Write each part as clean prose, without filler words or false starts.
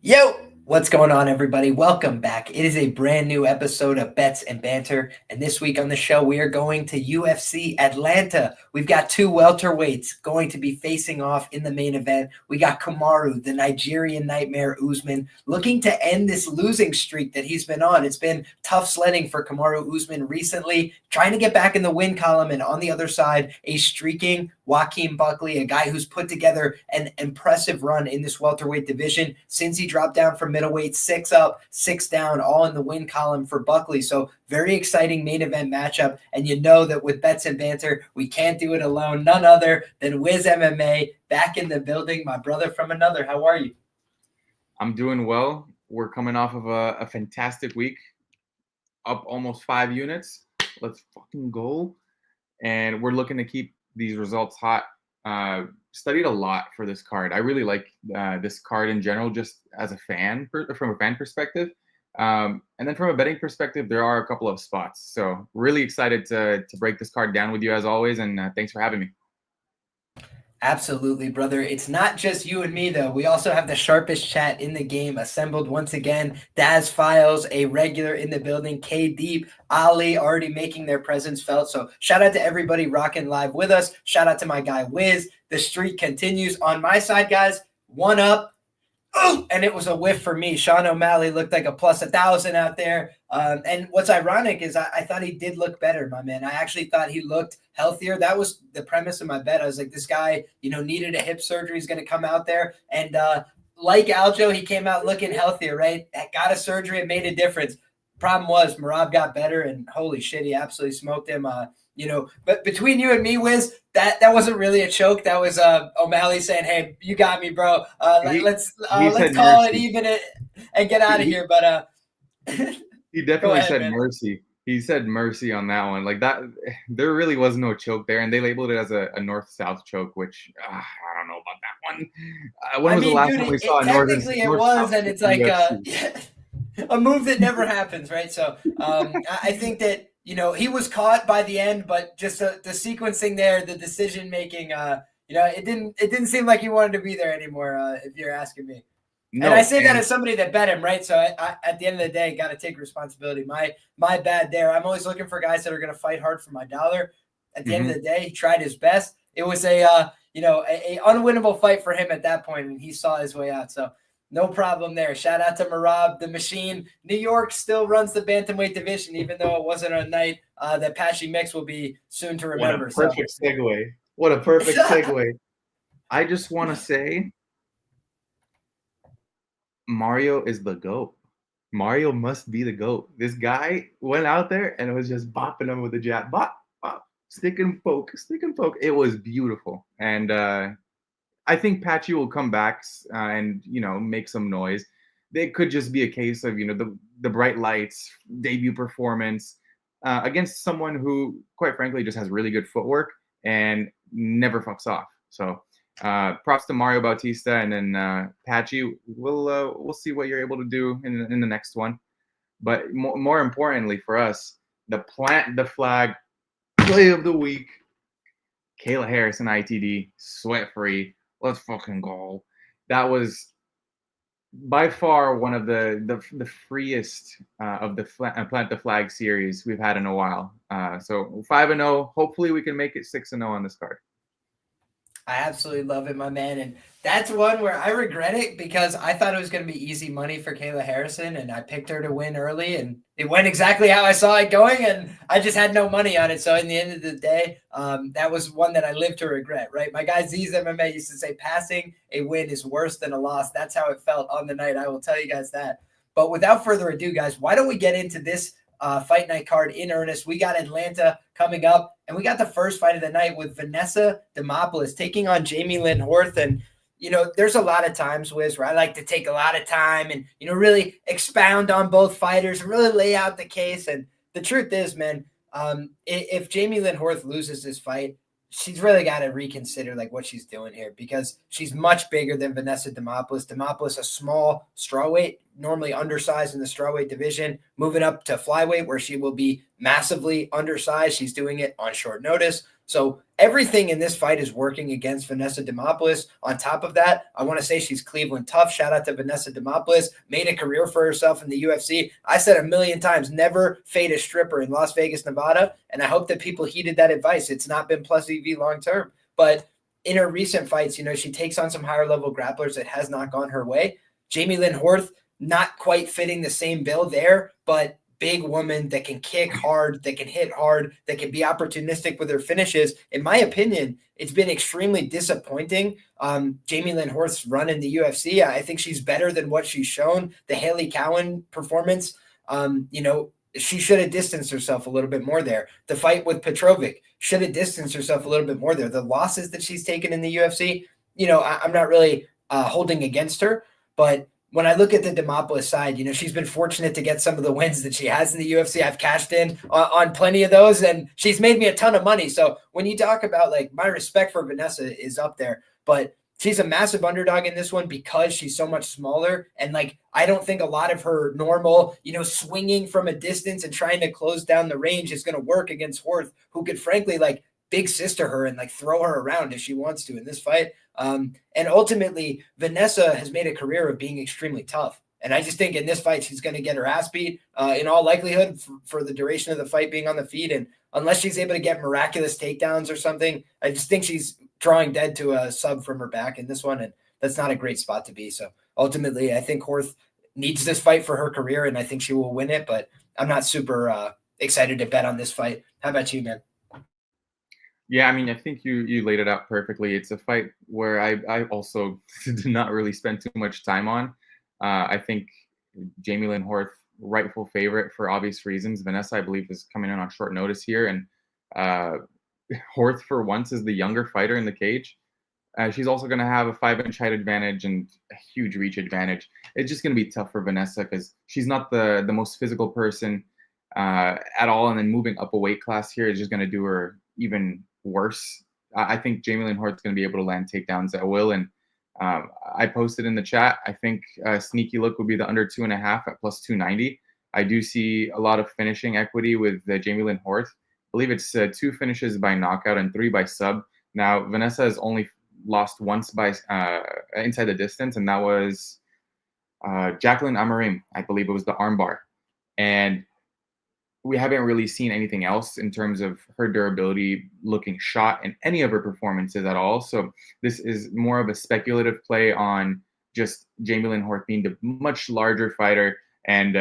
Yo, what's going on, everybody? Welcome back. It is a brand new episode of Bets and Banter. And this week on the show, we are going to UFC Atlanta. We've got two welterweights going to be facing off in the main event. We got Kamaru, the Nigerian Nightmare Usman, looking to end this losing streak that he's been on. It's been tough sledding for Kamaru Usman recently, trying to get back in the win column. And on the other side, a streaking Joaquin Buckley, a guy who's put together an impressive run in this welterweight division since he dropped down from middleweight, 6 up, 6 down, all in the win column for Buckley. So very exciting main event matchup. And you know that with Bets and Banter, we can't do it alone. None other than Wizz MMA back in the building. My brother from another. How are you? I'm doing well. We're coming off of a fantastic week, up almost 5 units. Let's fucking go. And we're looking to keep these results hot. Studied a lot for this card. I really like this card in general, just as a fan, from a fan perspective. And then from a betting perspective, there are a couple of spots. So really excited to break this card down with you as always. And thanks for having me. Absolutely, brother. It's not just you and me, though. We also have the sharpest chat in the game assembled once again. Daz Files, a regular in the building. K Deep, Ali already making their presence felt. So shout out to everybody rocking live with us. Shout out to my guy Wiz. The streak continues. On my side, guys, 1 up. Oh, and it was a whiff for me. Sean O'Malley looked like a plus 1,000 out there. And what's ironic is I thought he did look better, my man. I actually thought he looked healthier. That was the premise of my bet. I was like, this guy, needed a hip surgery. He's going to come out there. And like Aljo, he came out looking healthier, right? Got a surgery. It made a difference. Problem was Merab got better, and holy shit, he absolutely smoked him. But between you and me, Wiz, that wasn't really a choke. That was O'Malley saying, "Hey, you got me, bro. Let's call it even and get out of here." But he definitely said mercy. He said mercy on that one. Like that, there really was no choke there, and they labeled it as a north-south choke, which I don't know about that one. When was the last time we saw a north? Technically, it was, and it's like a move that never happens, right? So I think that. He was caught by the end, but just the sequencing there, the decision making, it didn't seem like he wanted to be there anymore. If you're asking me, no, and I say that as somebody that bet him, right? So I at the end of the day, got to take responsibility. My bad there. I'm always looking for guys that are going to fight hard for my dollar. At the end of the day, he tried his best. It was a unwinnable fight for him at that point, and he saw his way out. So. No problem there. Shout out to Merab, the machine. New York still runs the bantamweight division, even though it wasn't a night that Patchy Mix will be soon to remember. What a perfect segue. What a perfect segue. I just want to say Mario is the GOAT. Mario must be the GOAT. This guy went out there and it was just bopping him with a jab. Bop, bop, stick and poke, stick and poke. It was beautiful. And I think Patchy will come back and, make some noise. It could just be a case of, the bright lights, debut performance against someone who, quite frankly, just has really good footwork and never fucks off. So props to Mario Bautista, and then Patchy. We'll see what you're able to do in the next one. But more importantly for us, the plant the flag play of the week, Kayla Harrison ITD, sweat-free. Let's fucking go. That was by far one of the freest of the Plant the Flag series we've had in a while. So 5-0. Hopefully we can make it 6-0 on this card. I absolutely love it, my man. And that's one where I regret it because I thought it was going to be easy money for Kayla Harrison, and I picked her to win early, and it went exactly how I saw it going, and I just had no money on it. So in the end of the day, that was one that I live to regret, right? My guy Z's MMA used to say passing a win is worse than a loss. That's how it felt on the night. I will tell you guys that. But without further ado, guys, why don't we get into this fight night card in earnest? We got Atlanta coming up, and we got the first fight of the night with Vanessa Demopoulos taking on Jamie Lynn Horth. And there's a lot of times, Wiz, where I like to take a lot of time and really expound on both fighters and really lay out the case. And the truth is, man, if Jamie Lynn Horth loses this fight, she's really got to reconsider what she's doing here, because she's much bigger than Vanessa Demopoulos. Demopoulos, a small strawweight, normally undersized in the strawweight division, moving up to flyweight where she will be massively undersized. She's doing it on short notice. So everything in this fight is working against Vanessa Demopoulos. On top of that, I want to say she's Cleveland tough. Shout out to Vanessa Demopoulos, made a career for herself in the UFC. I said a million times, never fade a stripper in Las Vegas, Nevada. And I hope that people heeded that advice. It's not been plus EV long term. But in her recent fights, she takes on some higher level grapplers that has not gone her way. Jamie Lynn Horth, not quite fitting the same bill there, but big woman that can kick hard, that can hit hard, that can be opportunistic with her finishes. In my opinion, it's been extremely disappointing. Jamie Lynn Horth's run in the UFC, I think she's better than what she's shown. The Haley Cowan performance, she should have distanced herself a little bit more there. The fight with Petrovic should have distanced herself a little bit more there. The losses that she's taken in the UFC, I'm not really holding against her, but when I look at the Demopoulos side, she's been fortunate to get some of the wins that she has in the UFC. I've cashed in on plenty of those, and she's made me a ton of money. So when you talk about, like, my respect for Vanessa is up there, but she's a massive underdog in this one because she's so much smaller. And, like, I don't think a lot of her normal, swinging from a distance and trying to close down the range is going to work against Horth, who could frankly, like, big sister her and, like, throw her around if she wants to in this fight. And ultimately, Vanessa has made a career of being extremely tough. And I just think in this fight, she's going to get her ass beat in all likelihood for the duration of the fight being on the feet. And unless she's able to get miraculous takedowns or something, I just think she's drawing dead to a sub from her back in this one. And that's not a great spot to be. So ultimately, I think Horth needs this fight for her career, and I think she will win it. But I'm not super excited to bet on this fight. How about you, man? Yeah, I mean, I think you laid it out perfectly. It's a fight where I also did not really spend too much time on. I think Jamie Lynn Horth, rightful favorite for obvious reasons. Vanessa, I believe, is coming in on short notice here. And Horth, for once, is the younger fighter in the cage. She's also going to have a 5-inch height advantage and a huge reach advantage. It's just going to be tough for Vanessa because she's not the most physical person at all. And then moving up a weight class here is just going to do her even worse. I think Jamie Lynn Horth is going to be able to land takedowns at will. And I posted in the chat, I think a sneaky look would be the under 2.5 at plus 290. I do see a lot of finishing equity with Jamie Lynn Horth. I believe it's 2 finishes by knockout and 3 by sub. Now, Vanessa has only lost once by inside the distance, and that was Jacqueline Amarim. I believe it was the armbar. And we haven't really seen anything else in terms of her durability looking shot in any of her performances at all. So this is more of a speculative play on just Jamie Lynn Horth being the much larger fighter, and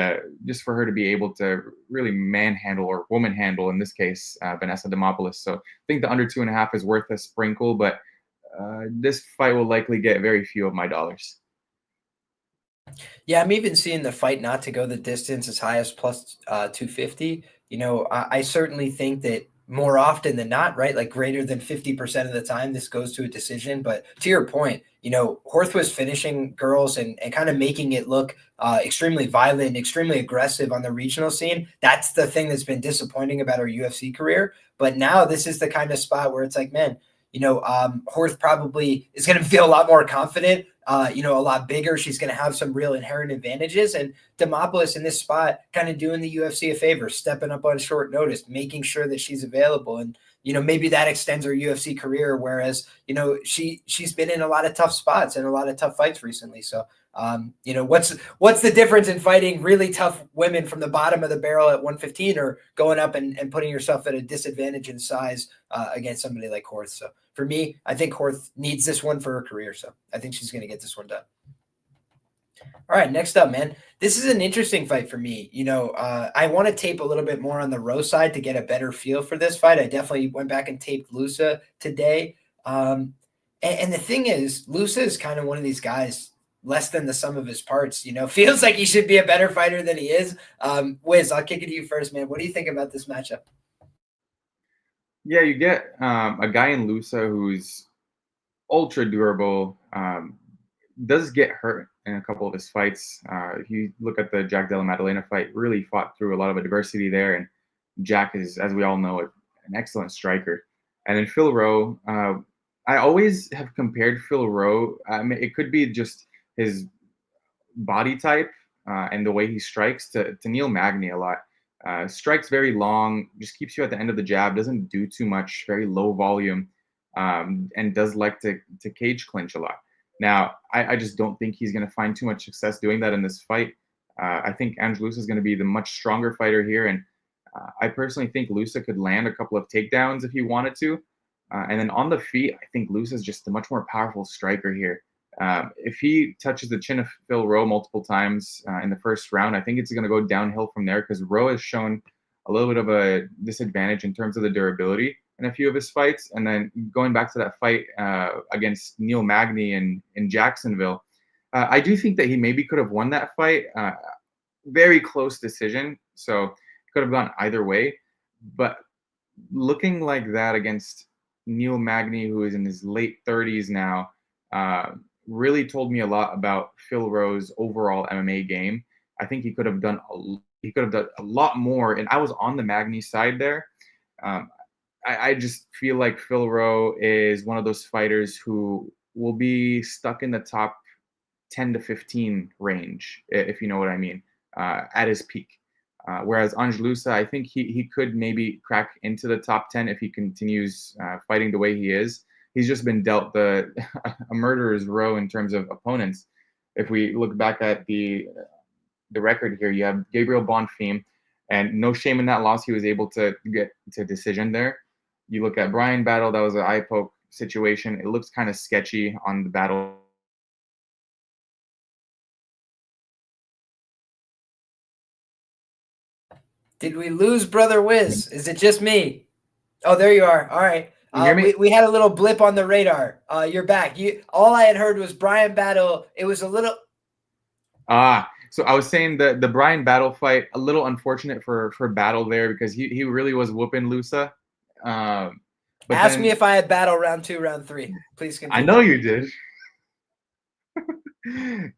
just for her to be able to really manhandle, or woman handle in this case, Vanessa Demopoulos. So I think the under 2.5 is worth a sprinkle, but this fight will likely get very few of my dollars. Yeah, I'm even seeing the fight not to go the distance as high as plus 250. I certainly think that more often than not, right, like greater than 50% of the time, this goes to a decision. But to your point, Horth was finishing girls and kind of making it look extremely violent, extremely aggressive on the regional scene. That's the thing that's been disappointing about her UFC career. But now this is the kind of spot where it's like, man, Horth probably is going to feel a lot more confident, a lot bigger. She's going to have some real inherent advantages. And Demopoulos in this spot kind of doing the UFC a favor, stepping up on short notice, making sure that she's available. And, maybe that extends her UFC career, whereas, she's been in a lot of tough spots and a lot of tough fights recently. So, what's the difference in fighting really tough women from the bottom of the barrel at 115 or going up and putting yourself at a disadvantage in size against somebody like Horth? So for me, I think Horth needs this one for her career. So I think she's going to get this one done. All right, next up, man. This is an interesting fight for me. I want to tape a little bit more on the Rowe side to get a better feel for this fight. I definitely went back and taped Loosa today. And the thing is, Loosa is kind of one of these guys, less than the sum of his parts, feels like he should be a better fighter than he is. Wizz, I'll kick it to you first, man. What do you think about this matchup? Yeah, you get a guy in Loosa who's ultra durable, does get hurt in a couple of his fights. If you look at the Jack Della Maddalena fight, really fought through a lot of adversity there. And Jack is, as we all know, an excellent striker. And then Phil Rowe, I always have compared Phil Rowe. It could be just his body type and the way he strikes to Neil Magny a lot. Strikes very long, just keeps you at the end of the jab, doesn't do too much, very low volume, and does like to cage clinch a lot. Now, I just don't think he's going to find too much success doing that in this fight. I think Loosa is going to be the much stronger fighter here, and I personally think Loosa could land a couple of takedowns if he wanted to. And then on the feet, I think Loosa is just a much more powerful striker here. If he touches the chin of Phil Rowe multiple times in the first round, I think it's going to go downhill from there because Rowe has shown a little bit of a disadvantage in terms of the durability in a few of his fights. And then going back to that fight against Neil Magny in Jacksonville, I do think that he maybe could have won that fight. Very close decision, so it could have gone either way. But looking like that against Neil Magny, who is in his late 30s now, really told me a lot about Phil Rowe's overall MMA game. I think he could have done a lot more, and I was on the Magny side there. I just feel like Phil Rowe is one of those fighters who will be stuck in the top 10 to 15 range, if you know what I mean, at his peak. Whereas Loosa, I think he could maybe crack into the top 10 if he continues fighting the way he is. He's just been dealt a murderer's row in terms of opponents. If we look back at the record here, you have Gabriel Bonfim, and no shame in that loss. He was able to get to decision there. You look at Brian Battle, that was an eye poke situation. It looks kind of sketchy on the Battle. Did we lose Brother Wizz? Is it just me? Oh, there you are. All right. You hear me? We had a little blip on the radar. You're back. All I had heard was Brian Battle. It was a little. So I was saying the Brian Battle fight, a little unfortunate for Battle there because he really was whooping Loosa. Ask me if I had Battle round 2, round 3. Please continue. I know you did.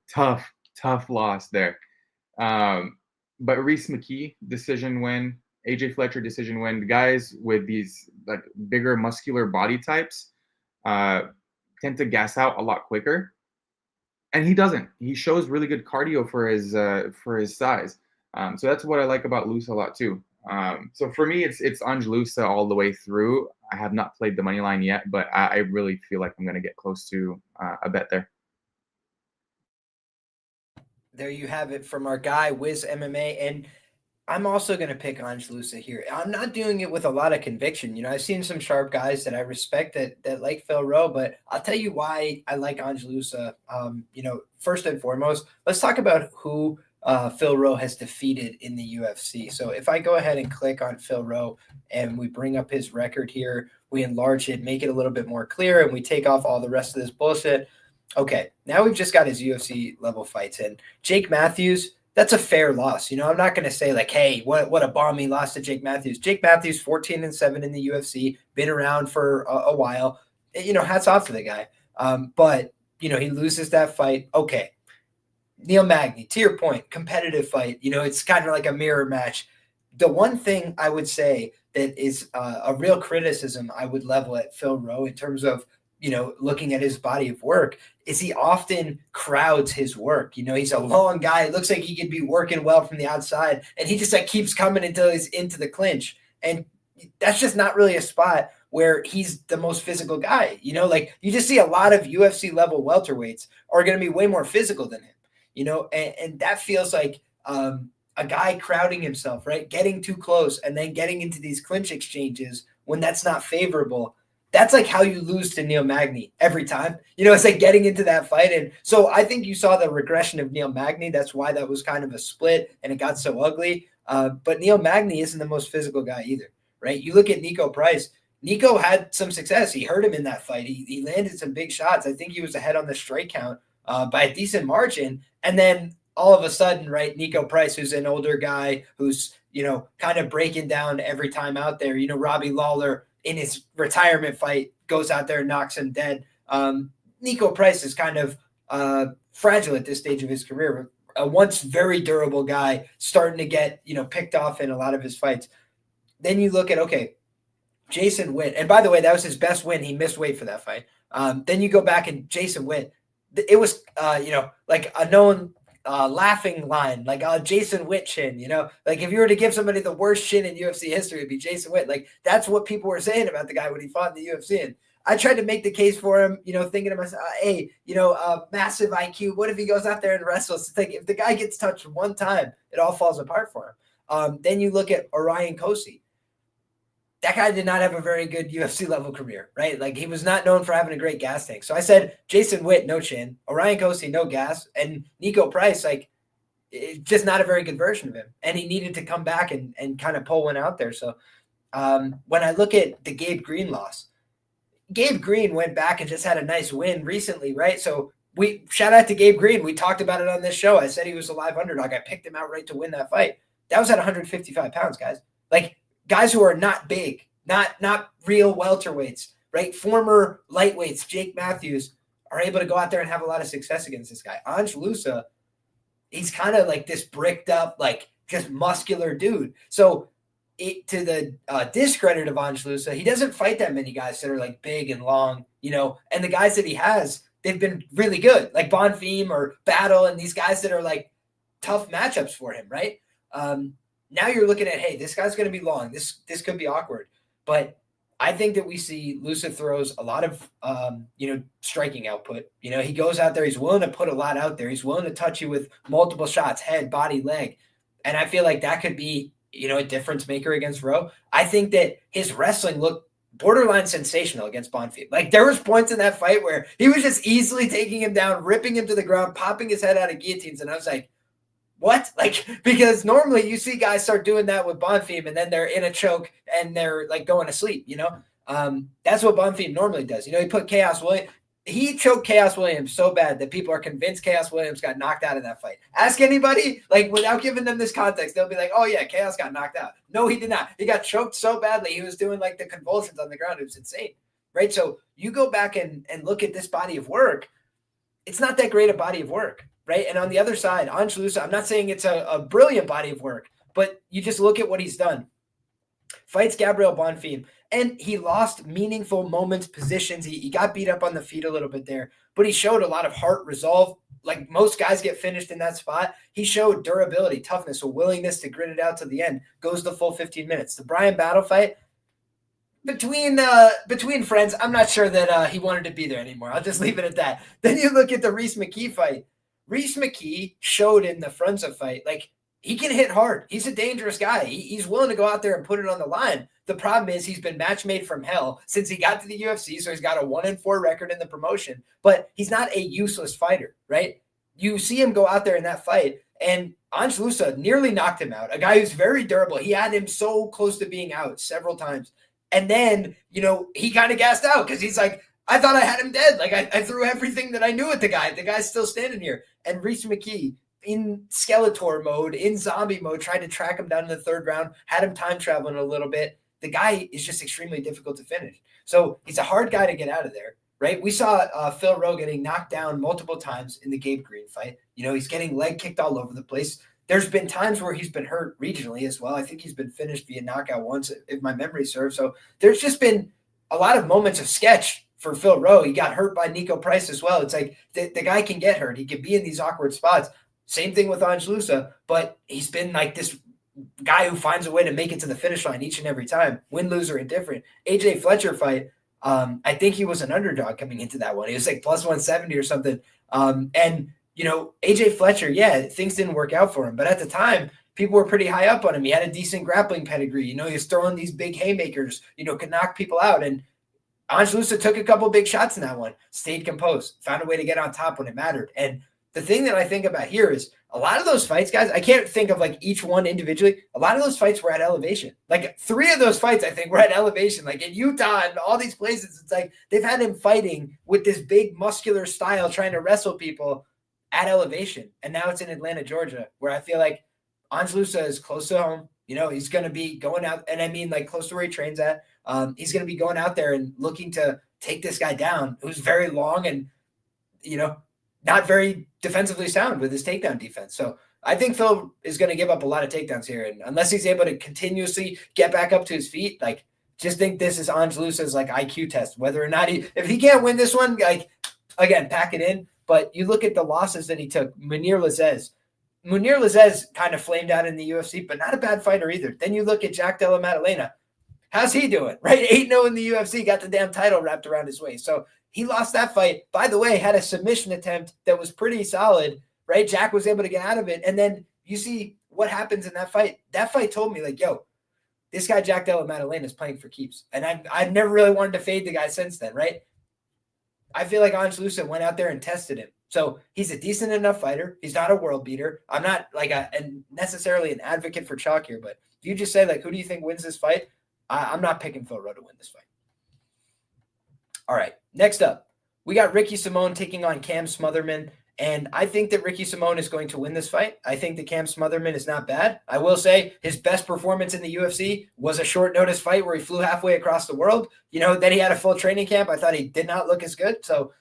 tough loss there. But Reese McKee, decision win. AJ Fletcher, decision win. The guys with these like bigger muscular body types tend to gas out a lot quicker, and he doesn't. He shows really good cardio for his size. So that's what I like about Loosa a lot too. So for me, it's Loosa all the way through. I have not played the money line yet, but I really feel like I'm going to get close to a bet there. There you have it from our guy, Wizz MMA. And I'm also going to pick Loosa here. I'm not doing it with a lot of conviction. You know, I've seen some sharp guys that I respect that like Phil Rowe, but I'll tell you why I like Loosa. You know, first and foremost, let's talk about who Phil Rowe has defeated in the UFC. So if I go ahead and click on Phil Rowe and we bring up his record here, we enlarge it, make it a little bit more clear, and we take off all the rest of this bullshit. Okay, now we've just got his UFC level fights in. Jake Matthews, that's a fair loss. You know, I'm not going to say like, hey, what a bomb he lost to Jake Matthews. Jake Matthews, 14-7 in the UFC, been around for a while. You know, hats off to the guy. But, you know, he loses that fight. Okay. Neil Magny, to your point, competitive fight. You know, it's kind of like a mirror match. The one thing I would say that is a real criticism I would level at Phil Rowe in terms of, you know, looking at his body of work is he often crowds his work. You know, he's a long guy. It looks like he could be working well from the outside, and he just like keeps coming until he's into the clinch. And that's just not really a spot where he's the most physical guy. You know, like you just see a lot of UFC level welterweights are going to be way more physical than him, you know, and that feels like a guy crowding himself, right? Getting too close and then getting into these clinch exchanges when that's not favorable. That's like how you lose to Neil Magny every time. You know, it's like getting into that fight. And so I think you saw the regression of Neil Magny. That's why that was kind of a split and it got so ugly. But Neil Magny isn't the most physical guy either, right? You look at Nico Price. Nico had some success. He hurt him in that fight. He landed some big shots. I think he was ahead on the strike count by a decent margin. And then all of a sudden, right, Nico Price, who's an older guy who's, you know, kind of breaking down every time out there. You know, Robbie Lawler in his retirement fight goes out there and knocks him dead. Nico Price is kind of fragile at this stage of his career. A once very durable guy starting to get, you know, picked off in a lot of his fights. Then you look at, okay, Jason Witt. And by the way, that was his best win. He missed weight for that fight. Then you go back and Jason Witt. It was, you know, like a known laughing line, like Jason Witt chin, like if you were to give somebody the worst chin in UFC history, it'd be Jason Witt. Like that's what people were saying about the guy when he fought in the UFC. And I tried to make the case for him, thinking to myself, hey, massive IQ. What if he goes out there and wrestles? It's like if the guy gets touched one time, it all falls apart for him. Then you look at Orion Kosi. That guy did not have a very good UFC level career, right? Like he was not known for having a great gas tank. So I said, Jason Witt, no chin. Orion Kosi, no gas. And Nico Price, like, just not a very good version of him. And he needed to come back and kind of pull one out there. So when I look at the Gabe Green loss, Gabe Green went back and just had a nice win recently, right? So we shout out to Gabe Green. We talked about it on this show. I said he was a live underdog. I picked him outright to win that fight. That was at 155 pounds, guys. Like, guys who are not big, not real welterweights, right? Former lightweights, Jake Matthews, are able to go out there and have a lot of success against this guy. Ange Loosa, he's kind of like this bricked up, like just muscular dude. So to the discredit of Ange Loosa, he doesn't fight that many guys that are like big and long, and the guys that he has, they've been really good, like Bonfim or Battle and these guys that are like tough matchups for him, right? Now you're looking at, hey, this guy's going to be long. This could be awkward. But I think that we see Loosa throws a lot of, striking output. He goes out there. He's willing to put a lot out there. He's willing to touch you with multiple shots, head, body, leg. And I feel like that could be, a difference maker against Rowe. I think that his wrestling looked borderline sensational against Bonfim. Like there was points in that fight where he was just easily taking him down, ripping him to the ground, popping his head out of guillotines. And I was like, what? Like, because normally you see guys start doing that with Bonfim and then they're in a choke and they're like going to sleep, that's what Bonfim normally does. He put he choked Chaos Williams so bad that people are convinced Chaos Williams got knocked out in that fight. Ask anybody, like without giving them this context, they'll be like, oh yeah, Chaos got knocked out. No, he did not. He got choked so badly. He was doing like the convulsions on the ground. It was insane, right? So you go back and look at this body of work. It's not that great a body of work. Right. And on the other side, Ange Loosa, I'm not saying it's a brilliant body of work, but you just look at what he's done. Fights Gabriel Bonfim, and he lost meaningful moments, positions. He got beat up on the feet a little bit there, but he showed a lot of heart, resolve. Like most guys get finished in that spot. He showed durability, toughness, a willingness to grit it out to the end, goes the full 15 minutes. The Brian Battle fight, between friends, I'm not sure that he wanted to be there anymore. I'll just leave it at that. Then you look at the Reese McGee fight. Reese McGee showed in the Frunza fight, like he can hit hard. He's a dangerous guy. He's willing to go out there and put it on the line. The problem is he's been match made from hell since he got to the UFC. So he's got a 1-4 record in the promotion, but he's not a useless fighter, right? You see him go out there in that fight and Ange Loosa nearly knocked him out. A guy who's very durable. He had him so close to being out several times. And then, he kind of gassed out because he's like, I thought I had him dead. Like I threw everything that I knew at the guy. The guy's still standing here. And Reese McGee in Skeletor mode, in zombie mode, tried to track him down in the third round, had him time traveling a little bit. The guy is just extremely difficult to finish. So he's a hard guy to get out of there, right? We saw Phil Rowe getting knocked down multiple times in the Gabe Green fight. He's getting leg kicked all over the place. There's been times where he's been hurt regionally as well. I think he's been finished via knockout once, if my memory serves. So there's just been a lot of moments of sketch for Phil Rowe. He got hurt by Nico Price as well. It's like the guy can get hurt. He can be in these awkward spots. Same thing with Ange Loosa, but he's been like this guy who finds a way to make it to the finish line each and every time. Win, lose, or indifferent. AJ Fletcher fight, I think he was an underdog coming into that one. He was like plus 170 or something. And AJ Fletcher, yeah, things didn't work out for him. But at the time, people were pretty high up on him. He had a decent grappling pedigree. He was throwing these big haymakers, could knock people out. And Ange Loosa took a couple big shots in that one, stayed composed, found a way to get on top when it mattered. And the thing that I think about here is a lot of those fights, guys, I can't think of like each one individually. A lot of those fights were at elevation. Like 3 of those fights, I think, were at elevation. Like in Utah and all these places, it's like they've had him fighting with this big muscular style, trying to wrestle people at elevation. And now it's in Atlanta, Georgia, where I feel like Ange Loosa is close to home. He's going to be going out, and I mean like close to where he trains at. He's going to be going out there and looking to take this guy down, who's very long and, not very defensively sound with his takedown defense. So I think Phil is going to give up a lot of takedowns here. And unless he's able to continuously get back up to his feet, like just think this is Ange Loosa's like IQ test, whether or not if he can't win this one, like again, pack it in. But you look at the losses that he took. Munir Lazez kind of flamed out in the UFC, but not a bad fighter either. Then you look at Jack Della Maddalena. How's he doing? Right? 8-0 in the UFC, got the damn title wrapped around his waist. So he lost that fight. By the way, had a submission attempt that was pretty solid, right? Jack was able to get out of it. And then you see what happens in that fight. That fight told me, like, yo, this guy Jack Della Maddalena is playing for keeps. And I've never really wanted to fade the guy since then, right? I feel like Loosa went out there and tested him. So he's a decent enough fighter. He's not a world beater. I'm not like necessarily an advocate for chalk here, but if you just say, like, who do you think wins this fight? I'm not picking Phil Rowe to win this fight. All right, next up, we got Ricky Simone taking on Cam Smotherman. And I think that Ricky Simone is going to win this fight. I think that Cam Smotherman is not bad. I will say his best performance in the UFC was a short notice fight where he flew halfway across the world. Then he had a full training camp. I thought he did not look as good. So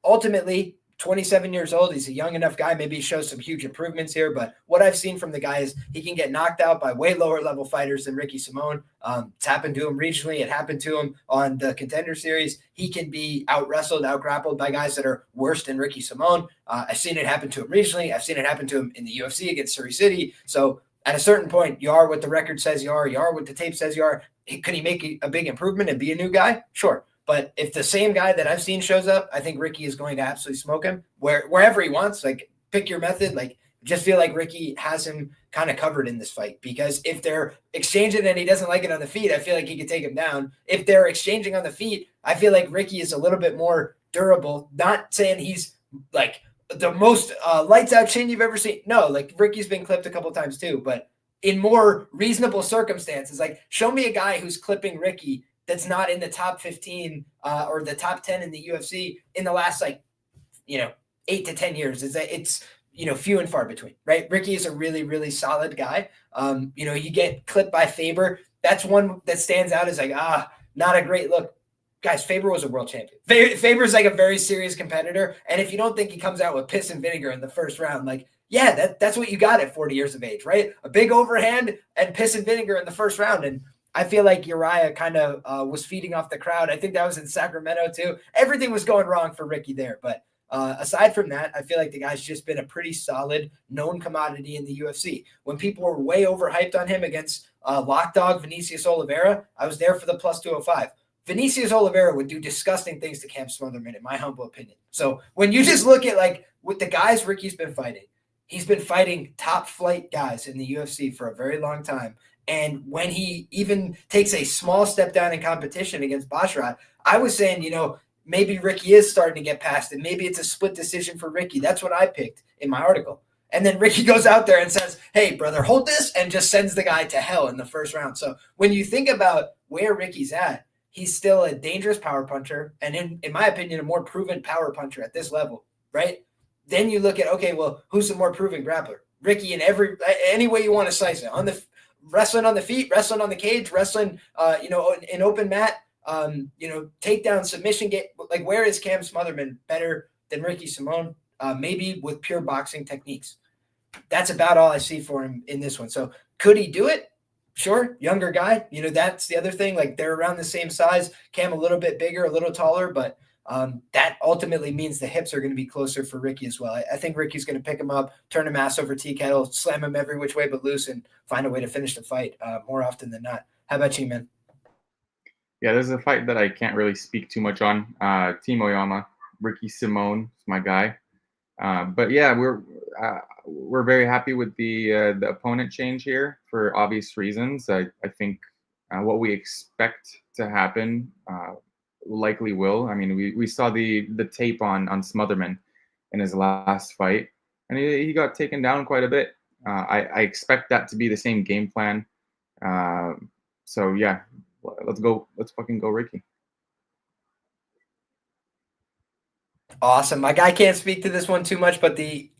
ultimately, 27 years old. He's a young enough guy. Maybe he shows some huge improvements here. But what I've seen from the guy is he can get knocked out by way lower level fighters than Ricky Simone. It's happened to him regionally. It happened to him on the Contender Series. He can be out-wrestled, out-grappled by guys that are worse than Ricky Simone. I've seen it happen to him regionally. I've seen it happen to him in the UFC against Surrey City. So at a certain point, you are what the record says you are. You are what the tape says you are. Could he make a big improvement and be a new guy? Sure. But if the same guy that I've seen shows up, I think Ricky is going to absolutely smoke him wherever he wants. Like, pick your method. Like, just feel like Ricky has him kind of covered in this fight, because if they're exchanging and he doesn't like it on the feet, I feel like he could take him down. If they're exchanging on the feet, I feel like Ricky is a little bit more durable. Not saying he's like the most lights out chin you've ever seen. No, like Ricky's been clipped a couple times too, but in more reasonable circumstances. Like, show me a guy who's clipping Ricky that's not in the top 15 or the top 10 in the UFC in the last 8 to 10 years. It's few and far between, right? Ricky is a really, really solid guy. You get clipped by Faber. That's one that stands out as not a great look. Guys, Faber was a world champion. Faber's like a very serious competitor. And if you don't think he comes out with piss and vinegar in the first round, that's what you got at 40 years of age, right? A big overhand and piss and vinegar in the first round. And I feel like Uriah kind of was feeding off the crowd. I think that was in Sacramento too. Everything was going wrong for Ricky there. But aside from that, I feel like the guy's just been a pretty solid known commodity in the UFC. When people were way overhyped on him against lock dog Vinicius Oliveira, I was there for the plus 205. Vinicius Oliveira would do disgusting things to Cam Smotherman, in my humble opinion. So when you just look at with the guys Ricky's been fighting, he's been fighting top flight guys in the UFC for a very long time. And when he even takes a small step down in competition against Basharat, I was saying, maybe Ricky is starting to get past it. Maybe it's a split decision for Ricky. That's what I picked in my article. And then Ricky goes out there and says, hey, brother, hold this, and just sends the guy to hell in the first round. So when you think about where Ricky's at, he's still a dangerous power puncher. And in my opinion, a more proven power puncher at this level, right? Then you look at, okay, well, who's the more proven grappler? Ricky in any way you want to slice it. Wrestling on the feet, wrestling on the cage, wrestling, in open mat, takedown, submission. Where is Cam Smotherman better than Ricky Simone? Maybe with pure boxing techniques. That's about all I see for him in this one. So could he do it? Sure. Younger guy. That's the other thing. They're around the same size. Cam a little bit bigger, a little taller, but that ultimately means the hips are going to be closer for Ricky as well. I think Ricky's going to pick him up, turn him ass over tea kettle, slam him every which way but loose, and find a way to finish the fight more often than not. How about you, man? Yeah, this is a fight that I can't really speak too much on. Team Oyama, Ricky Simone is my guy. But yeah, we're very happy with the opponent change here for obvious reasons. I think what we expect to happen likely will. I mean, we saw the tape on Smotherman in his last fight, and he got taken down quite a bit. I expect that to be the same game plan. So yeah, let's fucking go, Ricky. Awesome. My guy can't speak to this one too much, but the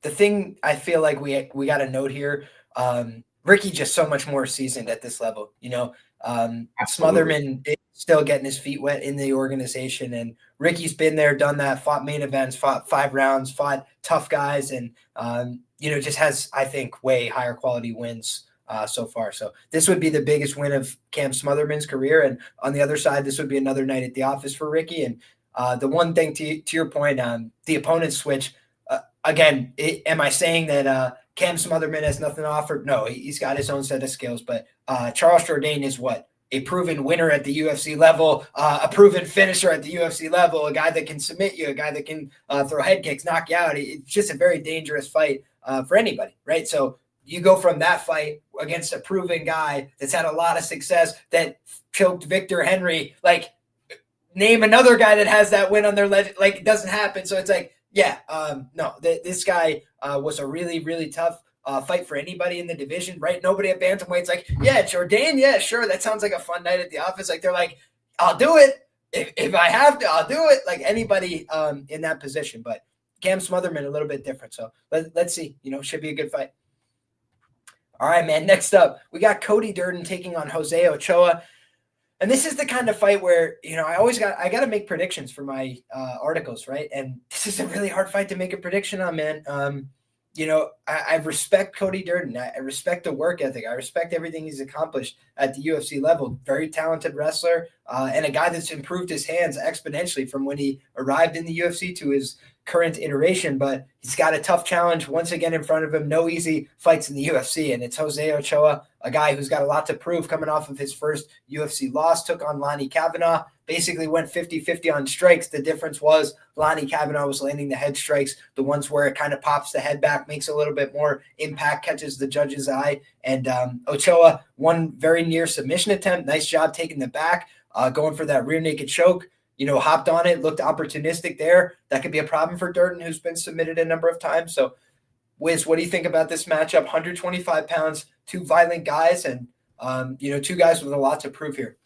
thing I feel like we got to note here, Ricky just so much more seasoned at this level. Smotherman is still getting his feet wet in the organization, and Ricky's been there, done that, fought main events, fought 5 rounds, fought tough guys, and just has, I think, way higher quality wins so far. So this would be the biggest win of Cam Smotherman's career, and on the other side, this would be another night at the office for Ricky. And The one thing to your point, the opponent switch, again, am I saying that Cam Smotherman has nothing to offer? No, he's got his own set of skills, but Charles Jourdain is what? A proven winner at the UFC level, a proven finisher at the UFC level, a guy that can submit you, a guy that can throw head kicks, knock you out. It's just a very dangerous fight for anybody, right? So you go from that fight against a proven guy that's had a lot of success, that choked Victor Henry. Like, name another guy that has that win on their legend. Like, it doesn't happen. So it's like, yeah, no, this guy was a really, really tough fight for anybody in the division, right? Nobody at bantamweight's like, yeah, Jourdain, yeah, sure, that sounds like a fun night at the office. Like, they're like, I'll do it. If I have to, I'll do it. Like, anybody in that position. But Cam Smotherman, a little bit different. So let's see. Should be a good fight. All right, man. Next up, we got Cody Durden taking on Jose Ochoa. And this is the kind of fight where, I got to make predictions for my articles, right? And this is a really hard fight to make a prediction on, man. I respect Cody Durden. I respect the work ethic. I respect everything he's accomplished at the UFC level. Very talented wrestler and a guy that's improved his hands exponentially from when he arrived in the UFC to his current iteration. But he's got a tough challenge once again in front of him. No easy fights in the UFC. And it's Jose Ochoa, a guy who's got a lot to prove coming off of his first UFC loss, took on Lonnie Kavanaugh. Basically went 50-50 on strikes. The difference was Lonnie Kavanaugh was landing the head strikes, the ones where it kind of pops the head back, makes a little bit more impact, catches the judge's eye. And Ochoa, one very near submission attempt. Nice job taking the back, going for that rear naked choke. Hopped on it, looked opportunistic there. That could be a problem for Durden, who's been submitted a number of times. So, Wiz, what do you think about this matchup? 125 pounds, two violent guys, and two guys with a lot to prove here.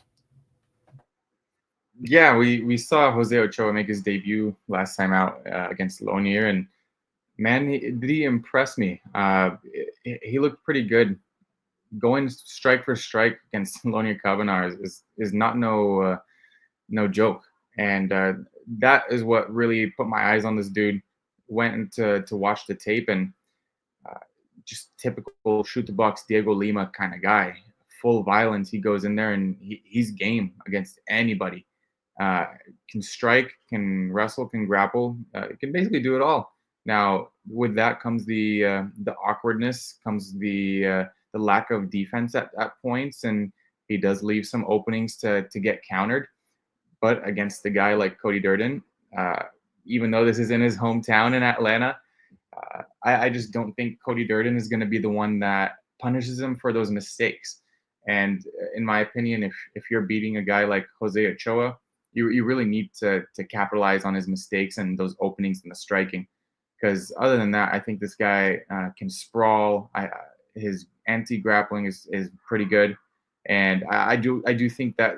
Yeah, we saw Jose Ochoa make his debut last time out against Lonier, and man, did he impress me. He looked pretty good. Going strike for strike against Lonier Kavanaugh is not no joke, and that is what really put my eyes on this dude. Went to watch the tape, and just typical shoot the box Diego Lima kind of guy. Full violence. He goes in there and he's game against anybody. Can strike, can wrestle, can grapple, can basically do it all. Now, with that comes the awkwardness, comes the lack of defense at points, and he does leave some openings to get countered. But against the guy like Cody Durden, even though this is in his hometown in Atlanta, I just don't think Cody Durden is going to be the one that punishes him for those mistakes. And in my opinion, if you're beating a guy like Jose Ochoa, you really need to capitalize on his mistakes and those openings in the striking. Because other than that, I think this guy can sprawl. His anti-grappling is pretty good. And I do think that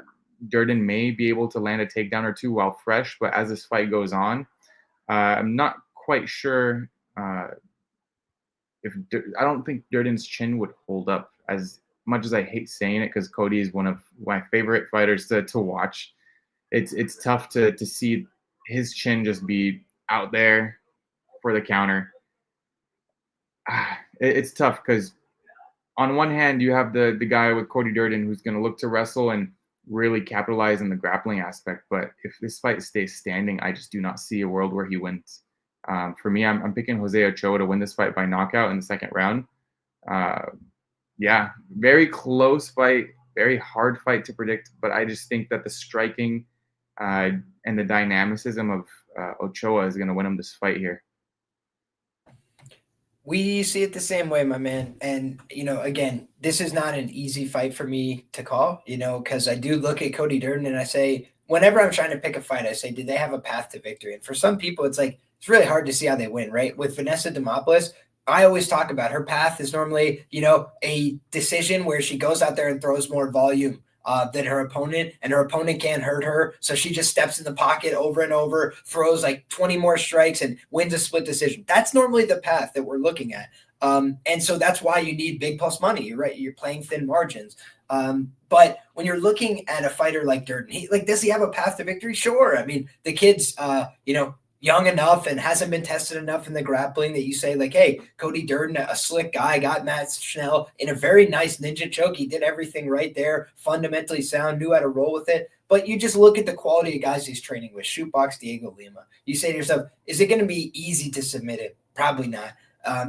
Durden may be able to land a takedown or two while fresh. But as this fight goes on, I'm not quite sure I don't think Durden's chin would hold up, as much as I hate saying it, because Cody is one of my favorite fighters to watch. It's tough to see his chin just be out there for the counter. It's tough because on one hand you have the guy with Cody Durden who's going to look to wrestle and really capitalize on the grappling aspect. But if this fight stays standing, I just do not see a world where he wins. For me, I'm picking Jose Ochoa to win this fight by knockout in the second round. Yeah, very close fight, very hard fight to predict. But I just think that the striking and the dynamicism of Ochoa is going to win him this fight here. We see it the same way, my man. And, again, this is not an easy fight for me to call, because I do look at Cody Durden and I say, whenever I'm trying to pick a fight, I say, do they have a path to victory? And for some people, it's like, it's really hard to see how they win, right? With Vanessa Demopoulos, I always talk about her path is normally, a decision where she goes out there and throws more volume than her opponent, and her opponent can't hurt her. So she just steps in the pocket over and over, throws like 20 more strikes and wins a split decision. That's normally the path that we're looking at. And so that's why you need big plus money, right? You're playing thin margins. But when you're looking at a fighter like Durden, does he have a path to victory? Sure. I mean, the kid's, young enough and hasn't been tested enough in the grappling that you say like, hey, Cody Durden, a slick guy, got Matt Schnell in a very nice ninja choke. He did everything right there, fundamentally sound, knew how to roll with it. But you just look at the quality of guys he's training with, Shootbox, Diego Lima. You say to yourself, is it going to be easy to submit him? Probably not.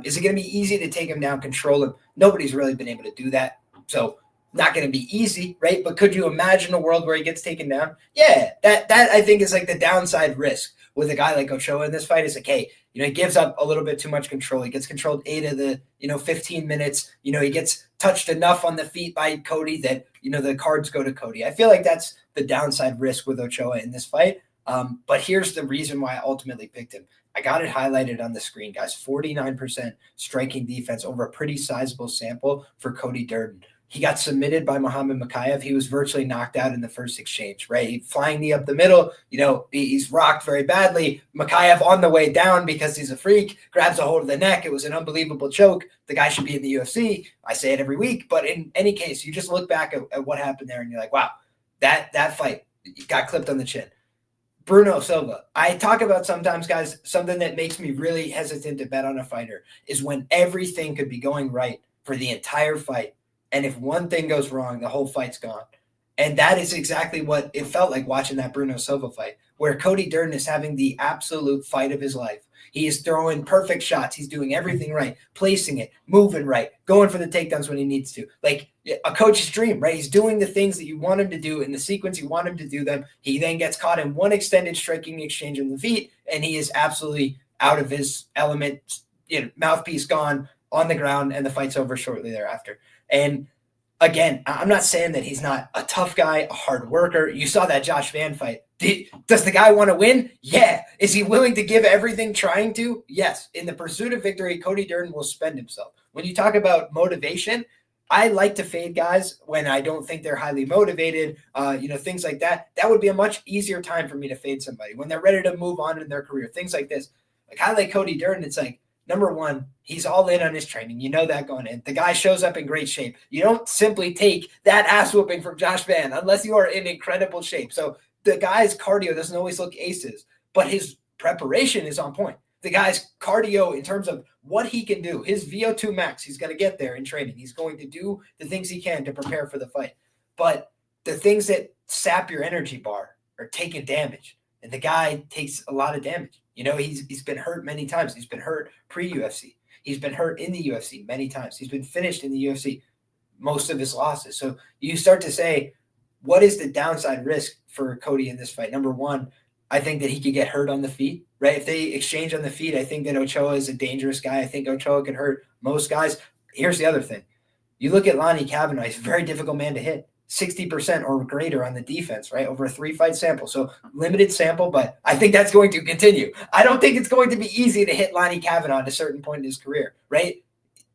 Is it going to be easy to take him down, control him? Nobody's really been able to do that. So not going to be easy, right? But could you imagine a world where he gets taken down? Yeah, that I think is like the downside risk with a guy like Ochoa in this fight is like, hey, he gives up a little bit too much control. He gets controlled 8 of the, 15 minutes. He gets touched enough on the feet by Cody that, the cards go to Cody. I feel like that's the downside risk with Ochoa in this fight. But here's the reason why I ultimately picked him. I got it highlighted on the screen, guys. 49% striking defense over a pretty sizable sample for Cody Durden. He got submitted by Muhammad Mokaev. He was virtually knocked out in the first exchange, right? Flying knee up the middle, he's rocked very badly. Mokaev on the way down because he's a freak, grabs a hold of the neck. It was an unbelievable choke. The guy should be in the UFC. I say it every week. But in any case, you just look back at what happened there and you're like, wow, that fight got clipped on the chin. Bruno Silva. I talk about sometimes, guys, something that makes me really hesitant to bet on a fighter is when everything could be going right for the entire fight. And if one thing goes wrong, the whole fight's gone. And that is exactly what it felt like watching that Bruno Silva fight, where Cody Durden is having the absolute fight of his life. He is throwing perfect shots. He's doing everything right, placing it, moving right, going for the takedowns when he needs to. Like a coach's dream, right? He's doing the things that you want him to do in the sequence you want him to do them. He then gets caught in one extended striking exchange in the feet, and he is absolutely out of his element, mouthpiece gone on the ground, and the fight's over shortly thereafter. And again, I'm not saying that he's not a tough guy, a hard worker. You saw that Josh Van fight. Does the guy want to win? Yeah. Is he willing to give everything trying to? Yes. In the pursuit of victory, Cody Durden will spend himself. When you talk about motivation, I like to fade guys when I don't think they're highly motivated, things like that. That would be a much easier time for me to fade somebody when they're ready to move on in their career, things like this. Like I like Cody Durden. It's like, number one, he's all in on his training. You know that going in. The guy shows up in great shape. You don't simply take that ass whooping from Josh Van unless you are in incredible shape. So the guy's cardio doesn't always look aces, but his preparation is on point. The guy's cardio in terms of what he can do, his VO2 max, he's going to get there in training. He's going to do the things he can to prepare for the fight. But the things that sap your energy bar are taking damage. And the guy takes a lot of damage. He's been hurt many times. He's been hurt pre-UFC. He's been hurt in the UFC many times. He's been finished in the UFC most of his losses. So you start to say, what is the downside risk for Cody in this fight? Number one, I think that he could get hurt on the feet, right? If they exchange on the feet, I think that Ochoa is a dangerous guy. I think Ochoa can hurt most guys. Here's the other thing. You look at Lonnie Kavanaugh, he's a very difficult man to hit. 60% or greater on the defense, right? Over a 3-fight sample. So limited sample, but I think that's going to continue. I don't think it's going to be easy to hit Lonnie Kavanaugh at a certain point in his career, right?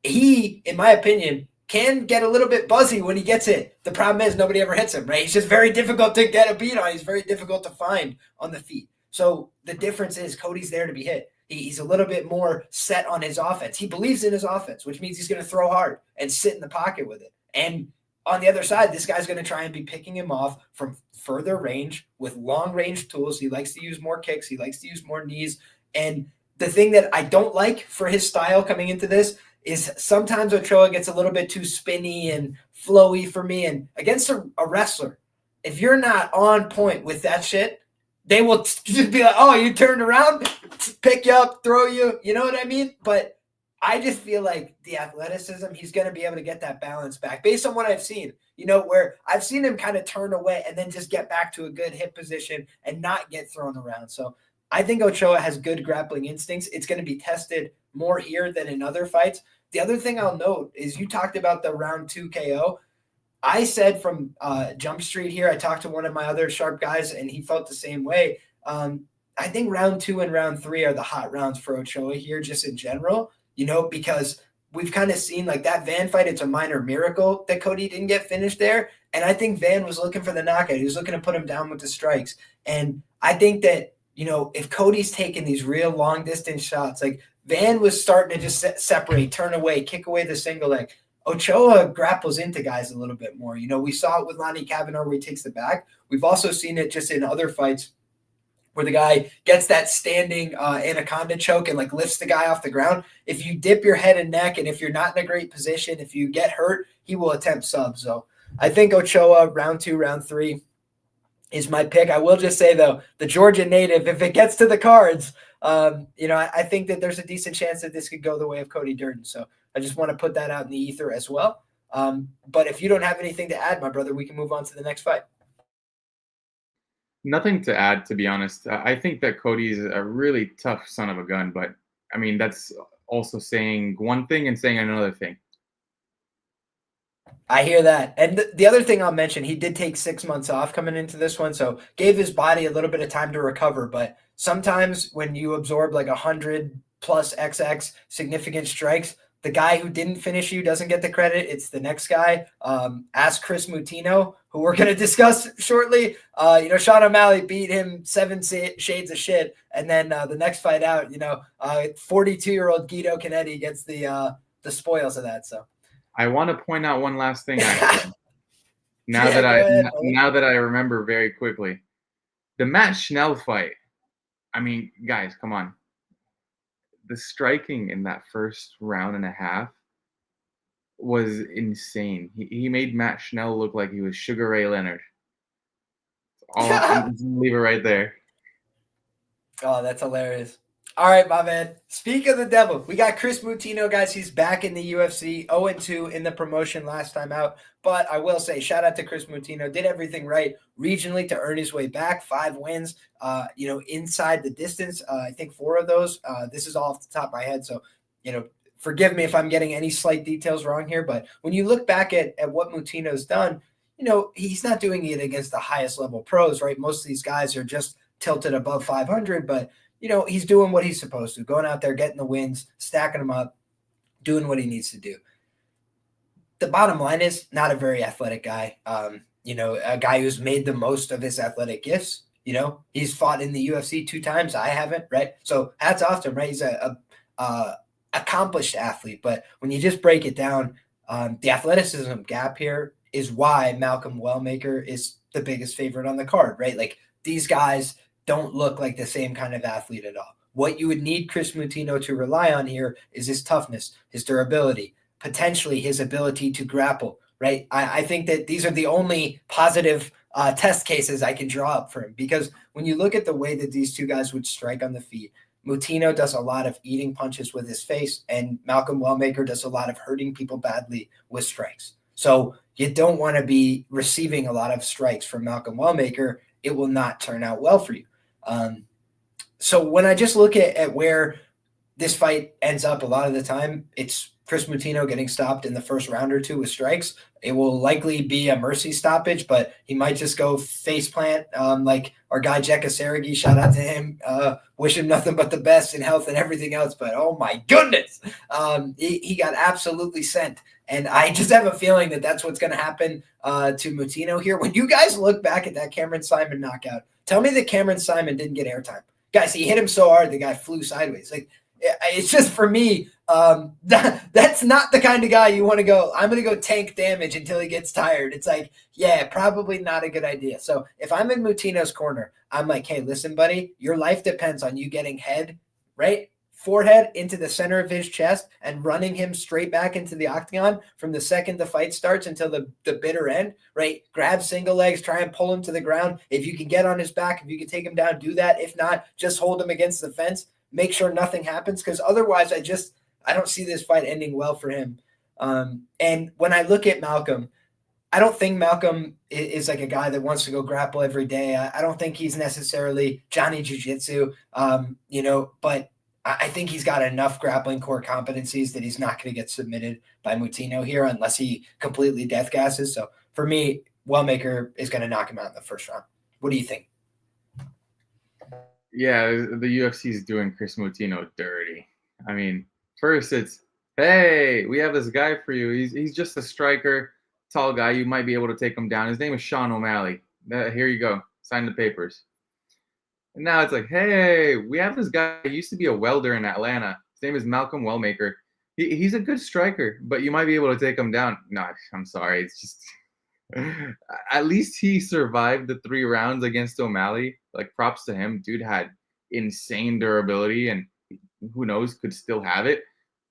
He, in my opinion, can get a little bit buzzy when he gets hit. The problem is nobody ever hits him, right? He's just very difficult to get a beat on. He's very difficult to find on the feet. So the difference is Cody's there to be hit. He's a little bit more set on his offense. He believes in his offense, which means he's going to throw hard and sit in the pocket with it. And on the other side, this guy's going to try and be picking him off from further range with long-range tools. He likes to use more kicks. He likes to use more knees. And the thing that I don't like for his style coming into this is sometimes Ochoa gets a little bit too spinny and flowy for me. And against a wrestler, if you're not on point with that shit, they will just be like, oh, you turned around, pick you up, throw you. You know what I mean? But I just feel like the athleticism, he's going to be able to get that balance back based on what I've seen, where I've seen him kind of turn away and then just get back to a good hip position and not get thrown around. So I think Ochoa has good grappling instincts. It's going to be tested more here than in other fights. The other thing I'll note is you talked about the round 2 KO. I said from Jump Street here, I talked to one of my other sharp guys and he felt the same way. I think round 2 and round 3 are the hot rounds for Ochoa here just in general. Because we've kind of seen like that Van fight, it's a minor miracle that Cody didn't get finished there. And I think Van was looking for the knockout. He was looking to put him down with the strikes. And I think that, if Cody's taking these real long distance shots, like Van was starting to just separate, turn away, kick away the single leg. Ochoa grapples into guys a little bit more. We saw it with Lonnie Kavanaugh where he takes the back. We've also seen it just in other fights where the guy gets that standing anaconda choke and like lifts the guy off the ground. If you dip your head and neck, and if you're not in a great position, if you get hurt, he will attempt subs. So I think Ochoa round 2, round 3 is my pick. I will just say though, the Georgia native, if it gets to the cards, I think that there's a decent chance that this could go the way of Cody Durden. So I just want to put that out in the ether as well. But if you don't have anything to add, my brother, we can move on to the next fight. Nothing to add, to be honest. I think that Cody's a really tough son of a gun, but I mean, that's also saying one thing and saying another thing. I hear that. And the other thing I'll mention, he did take 6 months off coming into this one, so gave his body a little bit of time to recover. But sometimes when you absorb like 100 plus XX significant strikes, the guy who didn't finish you doesn't get the credit. It's the next guy. Ask Chris Moutinho, who we're going to discuss shortly. Sean O'Malley beat him 7 shades of shit. And then the next fight out, 42-year-old Guido Canetti gets the spoils of that. So I want to point out one last thing. Now that I remember very quickly, the Matt Schnell fight. I mean, guys, come on. The striking in that first round and a half was insane. He made Matt Schnell look like he was Sugar Ray Leonard. Leave it right there. Oh, that's hilarious. All right, my man. Speak of the devil, we got Chris Moutinho, guys. He's back in the UFC, 0-2 in the promotion last time out. But I will say, shout out to Chris Moutinho. Did everything right regionally to earn his way back. 5 wins, inside the distance. I think 4 of those. This is all off the top of my head. So, forgive me if I'm getting any slight details wrong here. But when you look back at what Moutinho's done, he's not doing it against the highest level pros, right? Most of these guys are just tilted above 500, but he's doing what he's supposed to, going out there, getting the wins, stacking them up, doing what he needs to do. The bottom line is not a very athletic guy. A guy who's made the most of his athletic gifts. He's fought in the UFC 2 times. I haven't, right? So hats off to him, right? He's a accomplished athlete. But when you just break it down, the athleticism gap here is why Malcolm Wellmaker is the biggest favorite on the card, right? Like, these guys don't look like the same kind of athlete at all. What you would need Chris Moutinho to rely on here is his toughness, his durability, potentially his ability to grapple, right? I think that these are the only positive test cases I can draw up for him, because when you look at the way that these two guys would strike on the feet, Moutinho does a lot of eating punches with his face, and Malcolm Wellmaker does a lot of hurting people badly with strikes. So you don't want to be receiving a lot of strikes from Malcolm Wellmaker. It will not turn out well for you. So when I just look at where this fight ends up, a lot of the time it's Chris Moutinho getting stopped in the first round or 2 with strikes. It will likely be a mercy stoppage, but he might just go face plant, like our guy Jekka Seregi. Shout out to him. Wish him nothing but the best in health and everything else. But oh my goodness, he got absolutely sent. And I just have a feeling that that's what's going to happen to Moutinho here. When you guys look back at that Cameron Simon knockout, tell me that Cameron Simon didn't get airtime. Guys, he hit him so hard, the guy flew sideways. Like, it's just, for me, that's not the kind of guy you want to go, I'm going to go tank damage until he gets tired. It's like, yeah, probably not a good idea. So if I'm in Moutinho's corner, I'm like, hey, listen, buddy, your life depends on you getting head, right? Forehead into the center of his chest and running him straight back into the octagon from the second the fight starts until the bitter end, right? Grab single legs, try and pull him to the ground. If you can get on his back, if you can take him down, do that. If not, just hold him against the fence. Make sure nothing happens, because otherwise I don't see this fight ending well for him. And when I look at Malcolm, I don't think Malcolm is like a guy that wants to go grapple every day. I don't think he's necessarily Johnny Jiu-Jitsu, but I think he's got enough grappling core competencies that he's not going to get submitted by Moutinho here unless he completely death gasses. So for me, Wellmaker is going to knock him out in the first round. What do you think? Yeah, the UFC is doing Chris Moutinho dirty. I mean, first it's, hey, we have this guy for you. He's just a striker, tall guy. You might be able to take him down. His name is Sean O'Malley. Here you go. Sign the papers. And now it's like, hey, we have this guy who used to be a welder in Atlanta. His name is Malcolm Wellmaker. He's a good striker, but you might be able to take him down. No, I'm sorry. It's just, At least he survived the 3 rounds against O'Malley. Like, props to him. Dude had insane durability, and who knows, could still have it.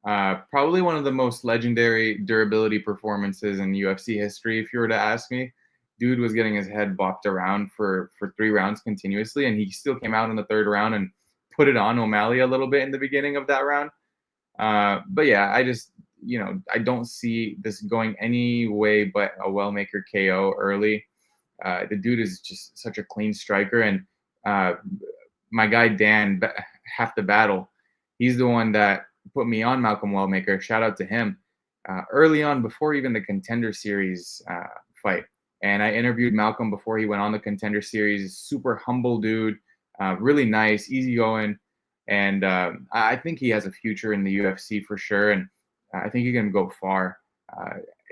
Probably one of the most legendary durability performances in UFC history, if you were to ask me. Dude was getting his head bopped around for 3 rounds continuously, and he still came out in the 3rd round and put it on O'Malley a little bit in the beginning of that round. But yeah, I just, I don't see this going any way but a Wellmaker KO early. The dude is just such a clean striker, and my guy Dan, half the battle, he's the one that put me on Malcolm Wellmaker. Shout out to him. Early on, before even the Contender Series fight, and I interviewed Malcolm before he went on the Contender Series. Super humble dude, really nice, easygoing, and I think he has a future in the UFC for sure. And I think he can go far.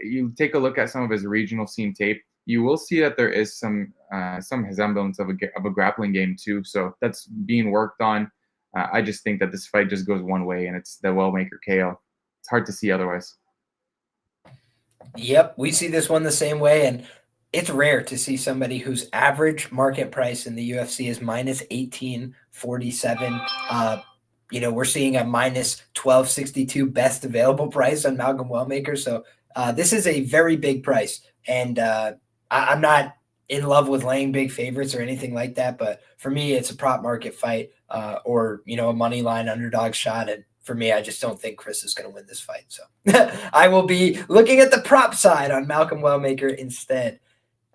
You take a look at some of his regional scene tape, you will see that there is some semblance of a grappling game too. So that's being worked on. I just think that this fight just goes one way, and it's the Wellmaker KO. It's hard to see otherwise. Yep, we see this one the same way, and it's rare to see somebody whose average market price in the UFC is minus 1847. We're seeing a minus 1262 best available price on Malcolm Wellmaker. So this is a very big price, and I'm not in love with laying big favorites or anything like that. But for me, it's a prop market fight or a money line underdog shot. And for me, I just don't think Chris is going to win this fight. So I will be looking at the prop side on Malcolm Wellmaker instead.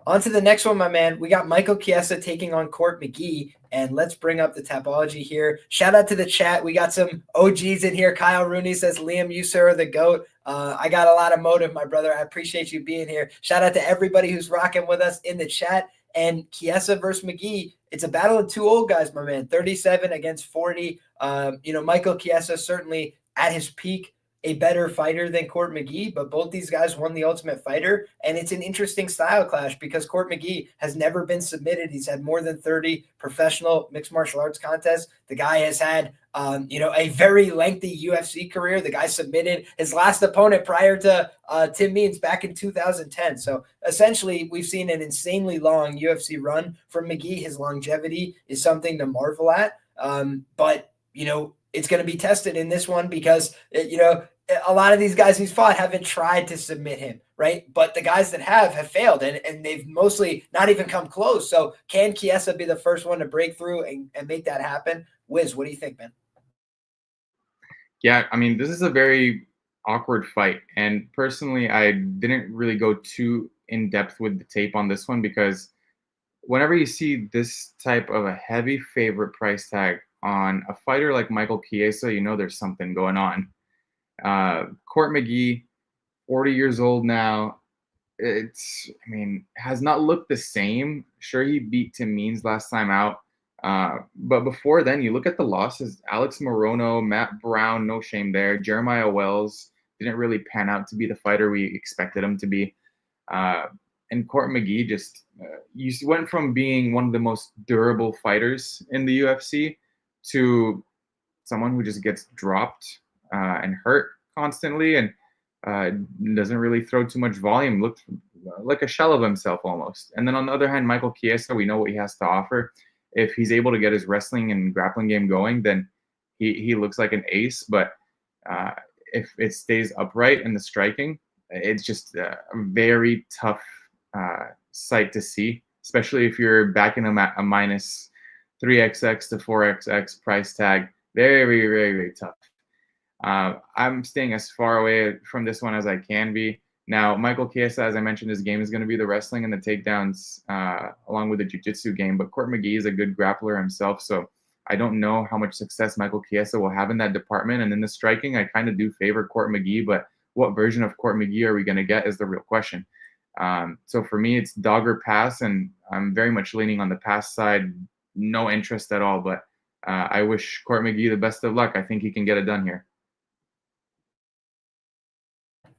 On to the next one, my man. We got Michael Chiesa taking on Court McGee, and let's bring up the Tapology here. Shout out to the chat. We got some OGs in here. Kyle Rooney says, Liam, you sir are the GOAT. I got a lot of motive, my brother. I appreciate you being here. Shout out to everybody who's rocking with us in the chat. And Chiesa versus McGee, it's a battle of 2 old guys, my man. 37 against 40. Michael Chiesa certainly at his peak a better fighter than Court McGee, but both these guys won the Ultimate Fighter, and it's an interesting style clash because Court McGee has never been submitted. He's had more than 30 professional mixed martial arts contests. The guy has had, a very lengthy UFC career. The guy submitted his last opponent prior to Tim Means back in 2010. So essentially, we've seen an insanely long UFC run from McGee. His longevity is something to marvel at, but it's going to be tested in this one because, a lot of these guys he's fought haven't tried to submit him, right? But the guys that have failed, and they've mostly not even come close. So can Chiesa be the first one to break through and make that happen? Wiz, what do you think, man? Yeah, I mean, this is a very awkward fight. And personally, I didn't really go too in depth with the tape on this one because whenever you see this type of a heavy favorite price tag on a fighter like Michael Chiesa, there's something going on. Court McGee, 40 years old now. Has not looked the same. Sure, he beat Tim Means last time out. But before then, you look at the losses. Alex Morono, Matt Brown, no shame there. Jeremiah Wells didn't really pan out to be the fighter we expected him to be. And Court McGee just you went from being one of the most durable fighters in the UFC to someone who just gets dropped and hurt constantly and doesn't really throw too much volume, looked like a shell of himself almost. And then on the other hand, Michael Chiesa, we know what he has to offer. If he's able to get his wrestling and grappling game going, then he looks like an ace. But if it stays upright in the striking, it's just a very tough sight to see, especially if you're backing him at a minus 3xx to 4xx price tag. Very, very, very tough. I'm staying as far away from this one as I can be. Now, Michael Chiesa, as I mentioned, his game is going to be the wrestling and the takedowns along with the jiu-jitsu game. But Court McGee is a good grappler himself, so I don't know how much success Michael Chiesa will have in that department. And in the striking, I kind of do favor Court McGee, but what version of Court McGee are we going to get is the real question. So for me, it's dog or pass, and I'm very much leaning on the pass side. No interest at all, but I wish Court McGee the best of luck. I think he can get it done here.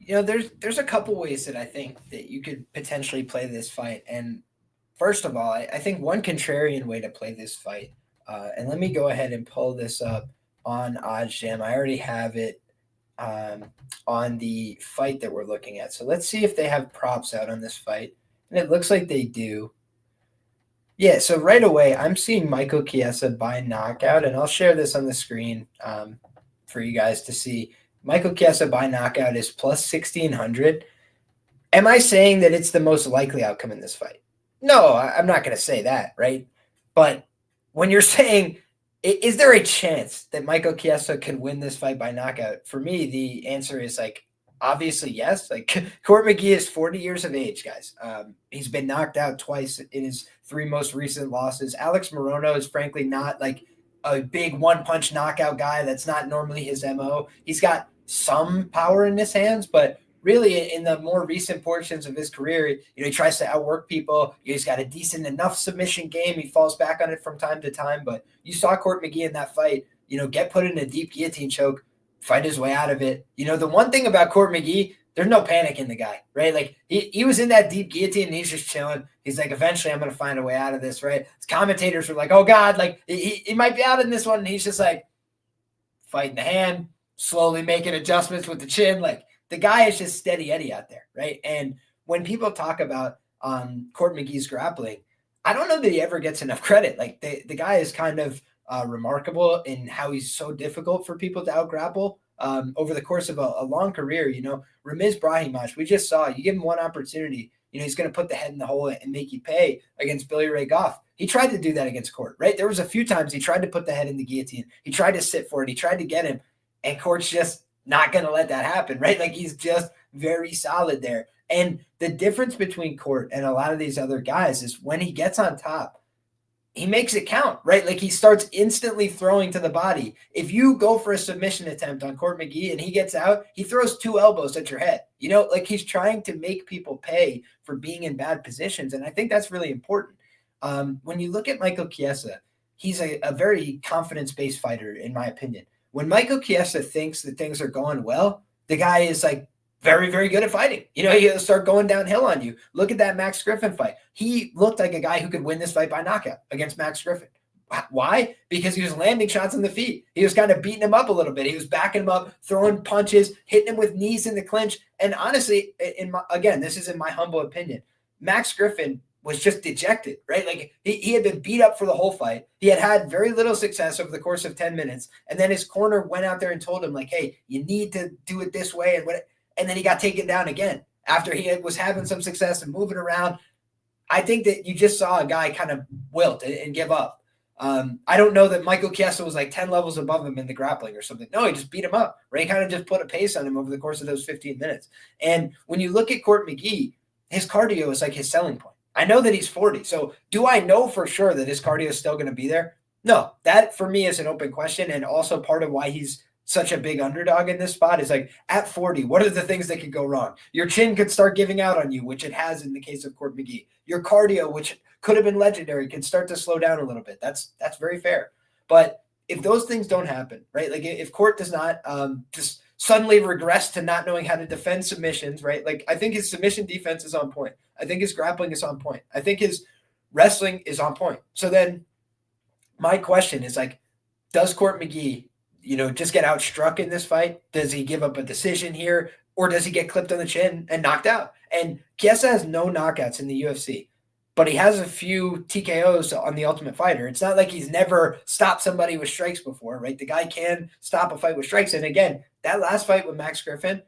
There's a couple ways that I think that you could potentially play this fight. And first of all, I think one contrarian way to play this fight, and let me go ahead and pull this up on OddsJam. I already have it on the fight that we're looking at. So let's see if they have props out on this fight. It looks like they do. Yeah, so right away, I'm seeing Michael Chiesa by knockout, and I'll share this on the screen for you guys to see. Michael Chiesa by knockout is plus 1,600. Am I saying that it's the most likely outcome in this fight? No, I'm not going to say that, right? But when you're saying, is there a chance that Michael Chiesa can win this fight by knockout? For me, the answer is like, obviously, yes. Like, Court McGee is 40 years of age, guys. He's been knocked out twice in his 3 most recent losses. Alex Morono is frankly not like a big one-punch knockout guy. That's not normally his MO. He's got some power in his hands, but really in the more recent portions of his career, he tries to outwork people. He's got a decent enough submission game. He falls back on it from time to time, but you saw Court McGee in that fight, get put in a deep guillotine choke, fight his way out of it. The one thing about Court McGee, there's no panic in the guy, right? Like he was in that deep guillotine and he's just chilling. He's like, eventually I'm going to find a way out of this, right? His commentators were like, oh God, like he might be out in this one. And he's just like fighting the hand, slowly making adjustments with the chin. Like the guy is just steady Eddie out there, right? And when people talk about Court McGee's grappling, I don't know that he ever gets enough credit. Like the guy is kind of remarkable in how he's so difficult for people to out-grapple over the course of a long career. Ramiz Brahimaj, we just saw, you give him one opportunity, he's going to put the head in the hole and make you pay against Billy Ray Goff. He tried to do that against Court, right? There was a few times he tried to put the head in the guillotine. He tried to sit for it. He tried to get him, and Court's just not going to let that happen, right? Like he's just very solid there. And the difference between Court and a lot of these other guys is when he gets on top, he makes it count, right? Like he starts instantly throwing to the body. If you go for a submission attempt on Court McGee and he gets out, he throws 2 elbows at your head. Like he's trying to make people pay for being in bad positions. And I think that's really important. When you look at Michael Chiesa, he's a very confidence-based fighter, in my opinion. When Michael Chiesa thinks that things are going well, the guy is like very, very good at fighting. He'll start going downhill on you. Look at that Max Griffin fight. He looked like a guy who could win this fight by knockout against Max Griffin. Why? Because he was landing shots in the feet. He was kind of beating him up a little bit. He was backing him up, throwing punches, hitting him with knees in the clinch. And honestly, again, this is in my humble opinion, Max Griffin was just dejected, right? Like he had been beat up for the whole fight. He had very little success over the course of 10 minutes. And then his corner went out there and told him like, hey, you need to do it this way. And then he got taken down again after he was having some success and moving around. I think that you just saw a guy kind of wilt and give up. I don't know that Michael Chiesa was like 10 levels above him in the grappling or something. No, he just beat him up, right? He kind of just put a pace on him over the course of those 15 minutes. And when you look at Court McGee, his cardio is like his selling point. I know that he's 40. So do I know for sure that his cardio is still going to be there? No, that for me is an open question. And also part of why he's such a big underdog in this spot is like at 40, what are the things that could go wrong? Your chin could start giving out on you, which it has in the case of Court McGee. Your cardio, which could have been legendary, can start to slow down a little bit. That's very fair. But if those things don't happen, right? Like if Court does not just suddenly regress to not knowing how to defend submissions, right? Like I think his submission defense is on point. I think his grappling is on point. I think his wrestling is on point. So then my question is like, does Court McGee, just get outstruck in this fight? Does he give up a decision here? Or does he get clipped on the chin and knocked out? And Chiesa has no knockouts in the UFC, but he has a few TKOs on The Ultimate Fighter. It's not like he's never stopped somebody with strikes before, right? The guy can stop a fight with strikes. And again, that last fight with Max Griffin,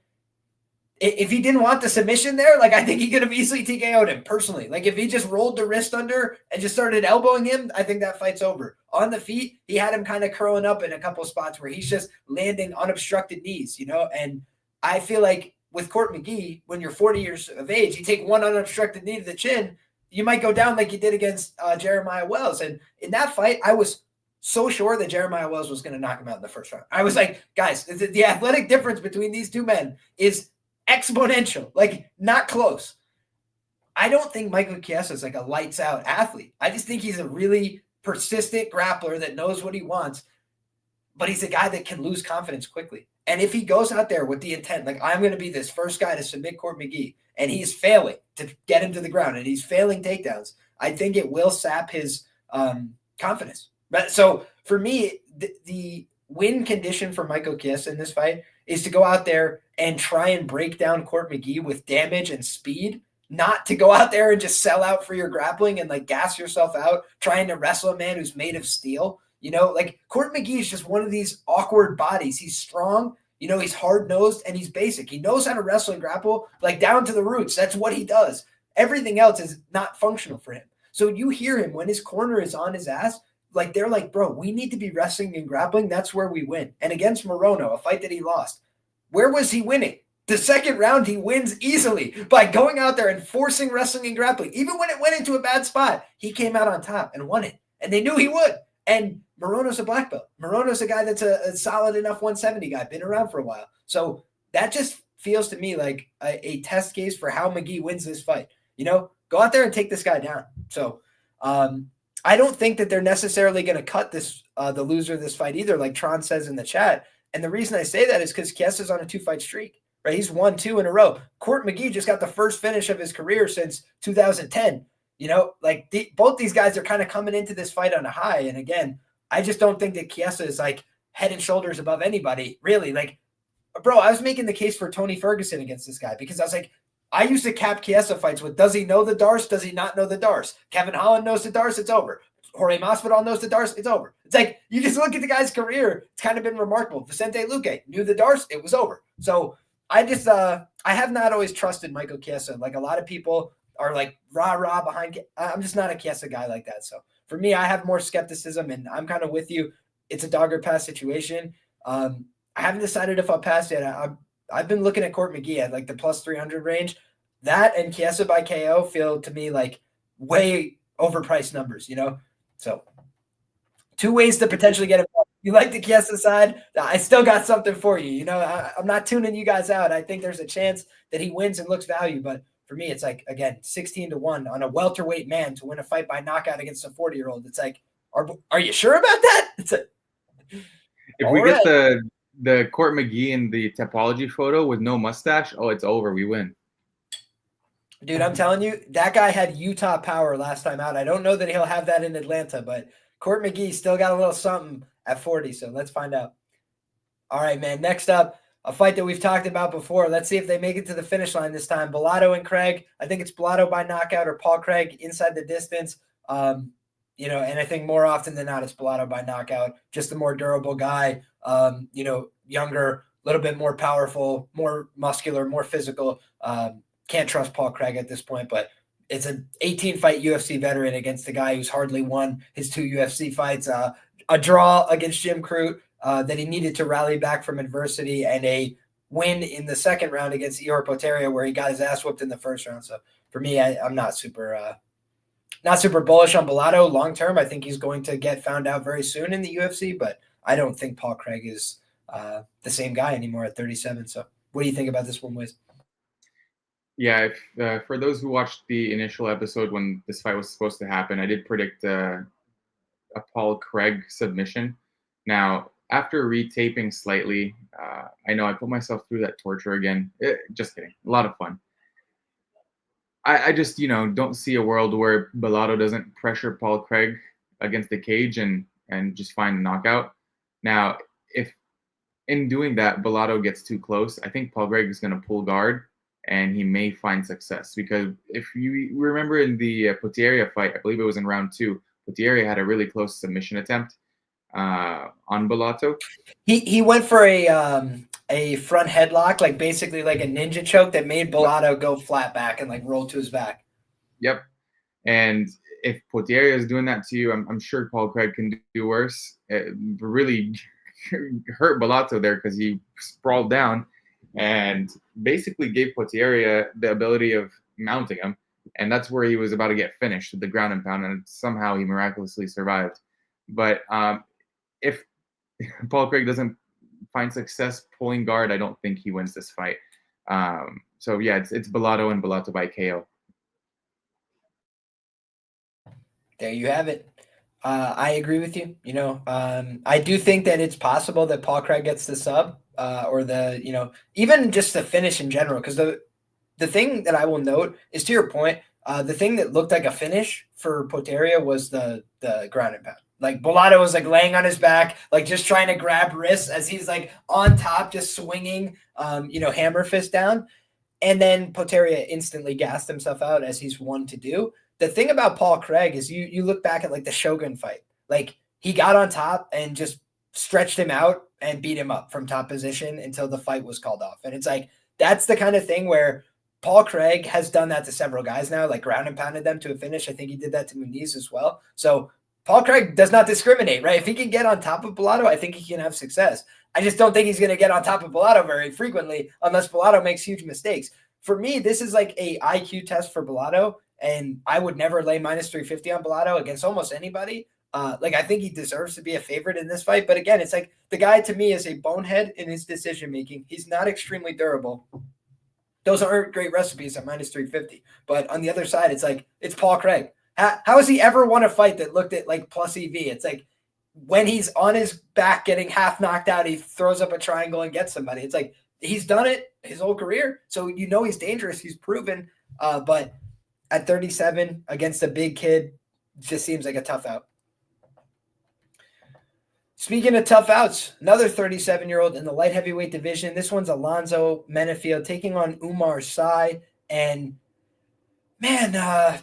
if he didn't want the submission there, like I think he could have easily TKO'd him personally. Like if he just rolled the wrist under and just started elbowing him, I think that fight's over. On the feet, he had him kind of curling up in a couple of spots where he's just landing unobstructed knees, and I feel like with Court McGee, when you're 40 years of age, you take one unobstructed knee to the chin, you might go down like you did against Jeremiah Wells. And in that fight, I was so sure that Jeremiah Wells was going to knock him out in the first round. I was like, guys, the athletic difference between these two men is exponential, like not close. I don't think Michael Chiesa is like a lights out athlete. I just think he's a really persistent grappler that knows what he wants, but he's a guy that can lose confidence quickly. And if he goes out there with the intent, like I'm going to be this first guy to submit Court McGee, and he's failing to get him to the ground and he's failing takedowns, I think it will sap his confidence. But so for me, the win condition for Michael Chiesa in this fight is to go out there and try and break down Court McGee with damage and speed not to go out there and just sell out for your grappling and like gas yourself out trying to wrestle a man who's made of steel. You know, like Court McGee is just one of these awkward bodies. He's strong, you know, he's hard-nosed and he's basic. He knows how to wrestle and grapple like down to the roots. That's what he does. Everything else is not functional for him. So you hear him when his corner is on his ass, like they're like, bro, we need to be wrestling and grappling. That's where we win. And against Morono, a fight that he lost, where was he winning? The second round, he wins easily by going out there and forcing wrestling and grappling. Even when it went into a bad spot, he came out on top and won it. And they knew he would. And Morono's a black belt. Morono's a guy that's a solid enough 170 guy, been around for a while. So that just feels to me like a test case for how McGee wins this fight. You know, go out there and take this guy down. So I don't think that they're necessarily going to cut this the loser of this fight either, like Tron says in the chat. And the reason I say that is because Chiesa's on a 2-fight streak. Right, he's won 2 in a row. Court McGee just got the first finish of his career since 2010. You know, like both these guys are kind of coming into this fight on a high. And again, I just don't think that Chiesa is like head and shoulders above anybody, really. Like, bro, I was making the case for Tony Ferguson against this guy because I was like, I used to cap Chiesa fights with, does he know the Darce? Does he not know the Darce? Kevin Holland knows the Darce, it's over. Jorge Masvidal knows the Darce, it's over. It's like, you just look at the guy's career, it's kind of been remarkable. Vicente Luque knew the Darce, it was over. So I just, I have not always trusted Michael Chiesa. Like a lot of people are like rah behind. I'm just not a Chiesa guy like that. So for me, I have more skepticism and I'm kind of with you. It's a dog or pass situation. I haven't decided if I'll pass yet. I've been looking at Court McGee at like the plus 300 range. That and Chiesa by KO feel to me like way overpriced numbers, you know? So 2 ways to potentially get it. You like the Chiesa side, I still got something for you. You know, I'm not tuning you guys out. I think there's a chance that he wins and looks value. But for me, it's like, again, 16-1 on a welterweight man to win a fight by knockout against a 40-year-old. It's like, are you sure about that? It's a, if we get the Court McGee in the topology photo with no mustache, oh, it's over. We win. Dude, I'm telling you, that guy had Utah power last time out. I don't know that he'll have that in Atlanta, but Court McGee still got a little something at 40, so let's find out. All right, man. Next up, a fight that we've talked about before. Let's see if they make it to the finish line this time. Bellato and Craig. I think it's Bellato by knockout or Paul Craig inside the distance. You know, and I think more often than not, it's Bellato by knockout. Just the more durable guy. You know, younger, a little bit more powerful, more muscular, more physical. Can't trust Paul Craig at this point, but it's an 18-fight UFC veteran against a guy who's hardly won his 2 UFC fights. A draw against Jim Crute that he needed to rally back from adversity, and a win in the second round against Ihor Potieria where he got his ass whooped in the first round. So for me, I'm not super bullish on Bellato long term. I think he's going to get found out very soon in the UFC, but I don't think Paul Craig is the same guy anymore at 37. So what do you think about this one, Wiz? Yeah, for those who watched the initial episode when this fight was supposed to happen, I did predict a Paul Craig submission. Now, after retaping slightly, I know I put myself through that torture again. Just kidding. A lot of fun. I just, you know, don't see a world where Bellato doesn't pressure Paul Craig against the cage and just find a knockout. Now, if in doing that, Bellato gets too close, I think Paul Craig is going to pull guard and he may find success. Because if you remember in the Potieria fight, I believe it was in round 2, Potieria had a really close submission attempt on Bellato. He went for a front headlock, like basically like a ninja choke that made Bellato go flat back and like roll to his back. Yep. And if Potieria is doing that to you, I'm sure Paul Craig can do worse. It really hurt Bellato there because he sprawled down and basically gave Potieria the ability of mounting him. And that's where he was about to get finished with the ground and pound, and somehow he miraculously survived. But if Paul Craig doesn't find success pulling guard, I don't think he wins this fight. So yeah, it's Bellato and Bellato by KO. There you have it. I agree with you. You know, I do think that it's possible that Paul Craig gets the sub or the, you know, even just the finish in general. Because the thing that I will note is, to your point, the thing that looked like a finish for Potieria was the ground and pound. Like Bellato was like laying on his back, like just trying to grab wrists as he's like on top, just swinging, you know, hammer fist down. And then Poteria instantly gassed himself out, as he's one to do. The thing about Paul Craig is you look back at like the Shogun fight, like he got on top and just stretched him out and beat him up from top position until the fight was called off. And it's like, that's the kind of thing where Paul Craig has done that to several guys now, like ground and pounded them to a finish. I think he did that to Muniz as well. So Paul Craig does not discriminate, right? If he can get on top of Bellato, I think he can have success. I just don't think he's going to get on top of Bellato very frequently unless Bellato makes huge mistakes. For me, this is like a IQ test for Bellato, and I would never lay minus 350 on Bellato against almost anybody. Like, I think he deserves to be a favorite in this fight. But again, it's like the guy to me is a bonehead in his decision-making. He's not extremely durable. Those aren't great recipes at minus 350. But on the other side, it's like, it's Paul Craig. How has he ever won a fight that looked at like plus EV? It's like when he's on his back getting half knocked out, he throws up a triangle and gets somebody. It's like he's done it his whole career. So you know he's dangerous. He's proven. But at 37 against a big kid, just seems like a tough out. Speaking of tough outs, another 37-year-old in the light heavyweight division. This one's Alonzo Menifield taking on Umar Sy. And, man,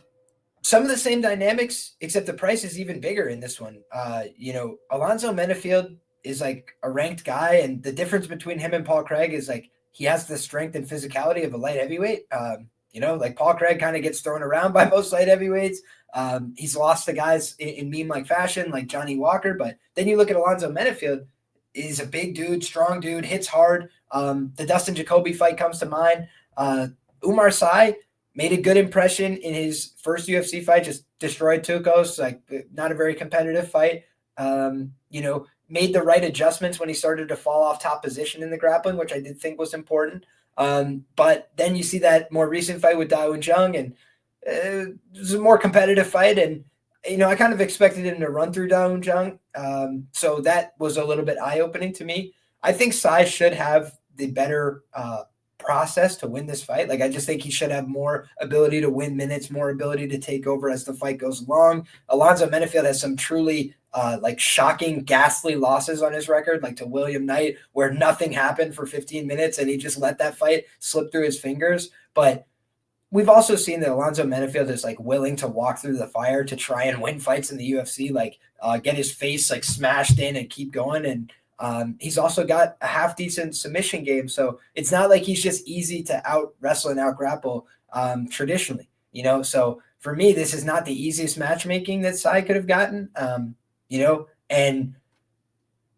some of the same dynamics, except the price is even bigger in this one. Alonzo Menifield is like a ranked guy, and the difference between him and Paul Craig is like he has the strength and physicality of a light heavyweight. Like Paul Craig kind of gets thrown around by most light heavyweights. He's lost to guys in meme-like fashion like Johnny Walker, but then you look at Alonzo Menifield, he's a big dude, strong dude, hits hard. The Dustin Jacoby fight comes to mind. Umar Sy made a good impression in his first UFC fight, just destroyed Tukos, like not a very competitive fight. Made the right adjustments when he started to fall off top position in the grappling, which I did think was important. But then you see that more recent fight with Dawoon Jung, and it was a more competitive fight. And, I kind of expected him to run through Dawoon Jung. So that was a little bit eye-opening to me. I think Sy should have the better process to win this fight. Like, I just think he should have more ability to win minutes, more ability to take over as the fight goes along. Alonzo Menifield has some truly shocking, ghastly losses on his record, like to William Knight, where nothing happened for 15 minutes and he just let that fight slip through his fingers. But we've also seen that Alonzo Menifield is like willing to walk through the fire to try and win fights in the UFC, like get his face like smashed in and keep going. And he's also got a half decent submission game. So it's not like he's just easy to out wrestle and out grapple traditionally, So for me, this is not the easiest matchmaking that Sy could have gotten. And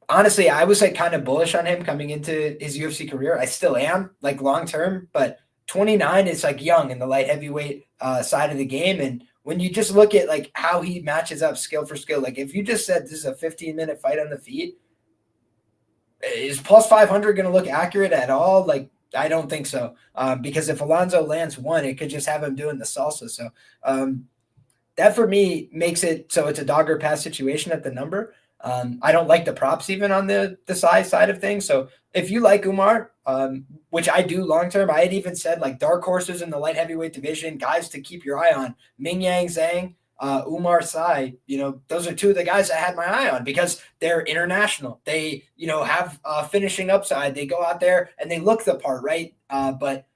honestly, I was like kind of bullish on him coming into his UFC career. I still am, like long-term, but 29 is like young in the light heavyweight side of the game. And when you just look at like how he matches up skill for skill, like if you just said this is a 15-minute fight on the feet, is plus 500 going to look accurate at all? Like, I don't think so. Because if Alonzo lands one, it could just have him doing the salsa. So, that for me makes it so it's a dog or pass situation at the number. I don't like the props even on the size side of things. So if you like Umar, which I do long-term, I had even said like dark horses in the light heavyweight division, guys to keep your eye on, Ming Yang Zhang, Umar Sy, those are two of the guys I had my eye on because they're international. They, have finishing upside. They go out there and they look the part, right? But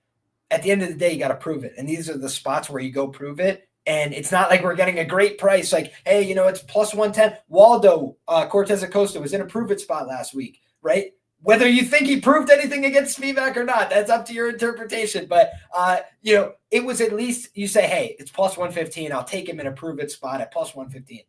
at the end of the day, you got to prove it. And these are the spots where you go prove it. And it's not like we're getting a great price. Like, hey, it's plus 110. Waldo Cortez Acosta was in a prove it spot last week, right? Whether you think he proved anything against Spivak or not, that's up to your interpretation. But, it was at least you say, hey, it's plus 115. I'll take him in a prove it spot at plus 115.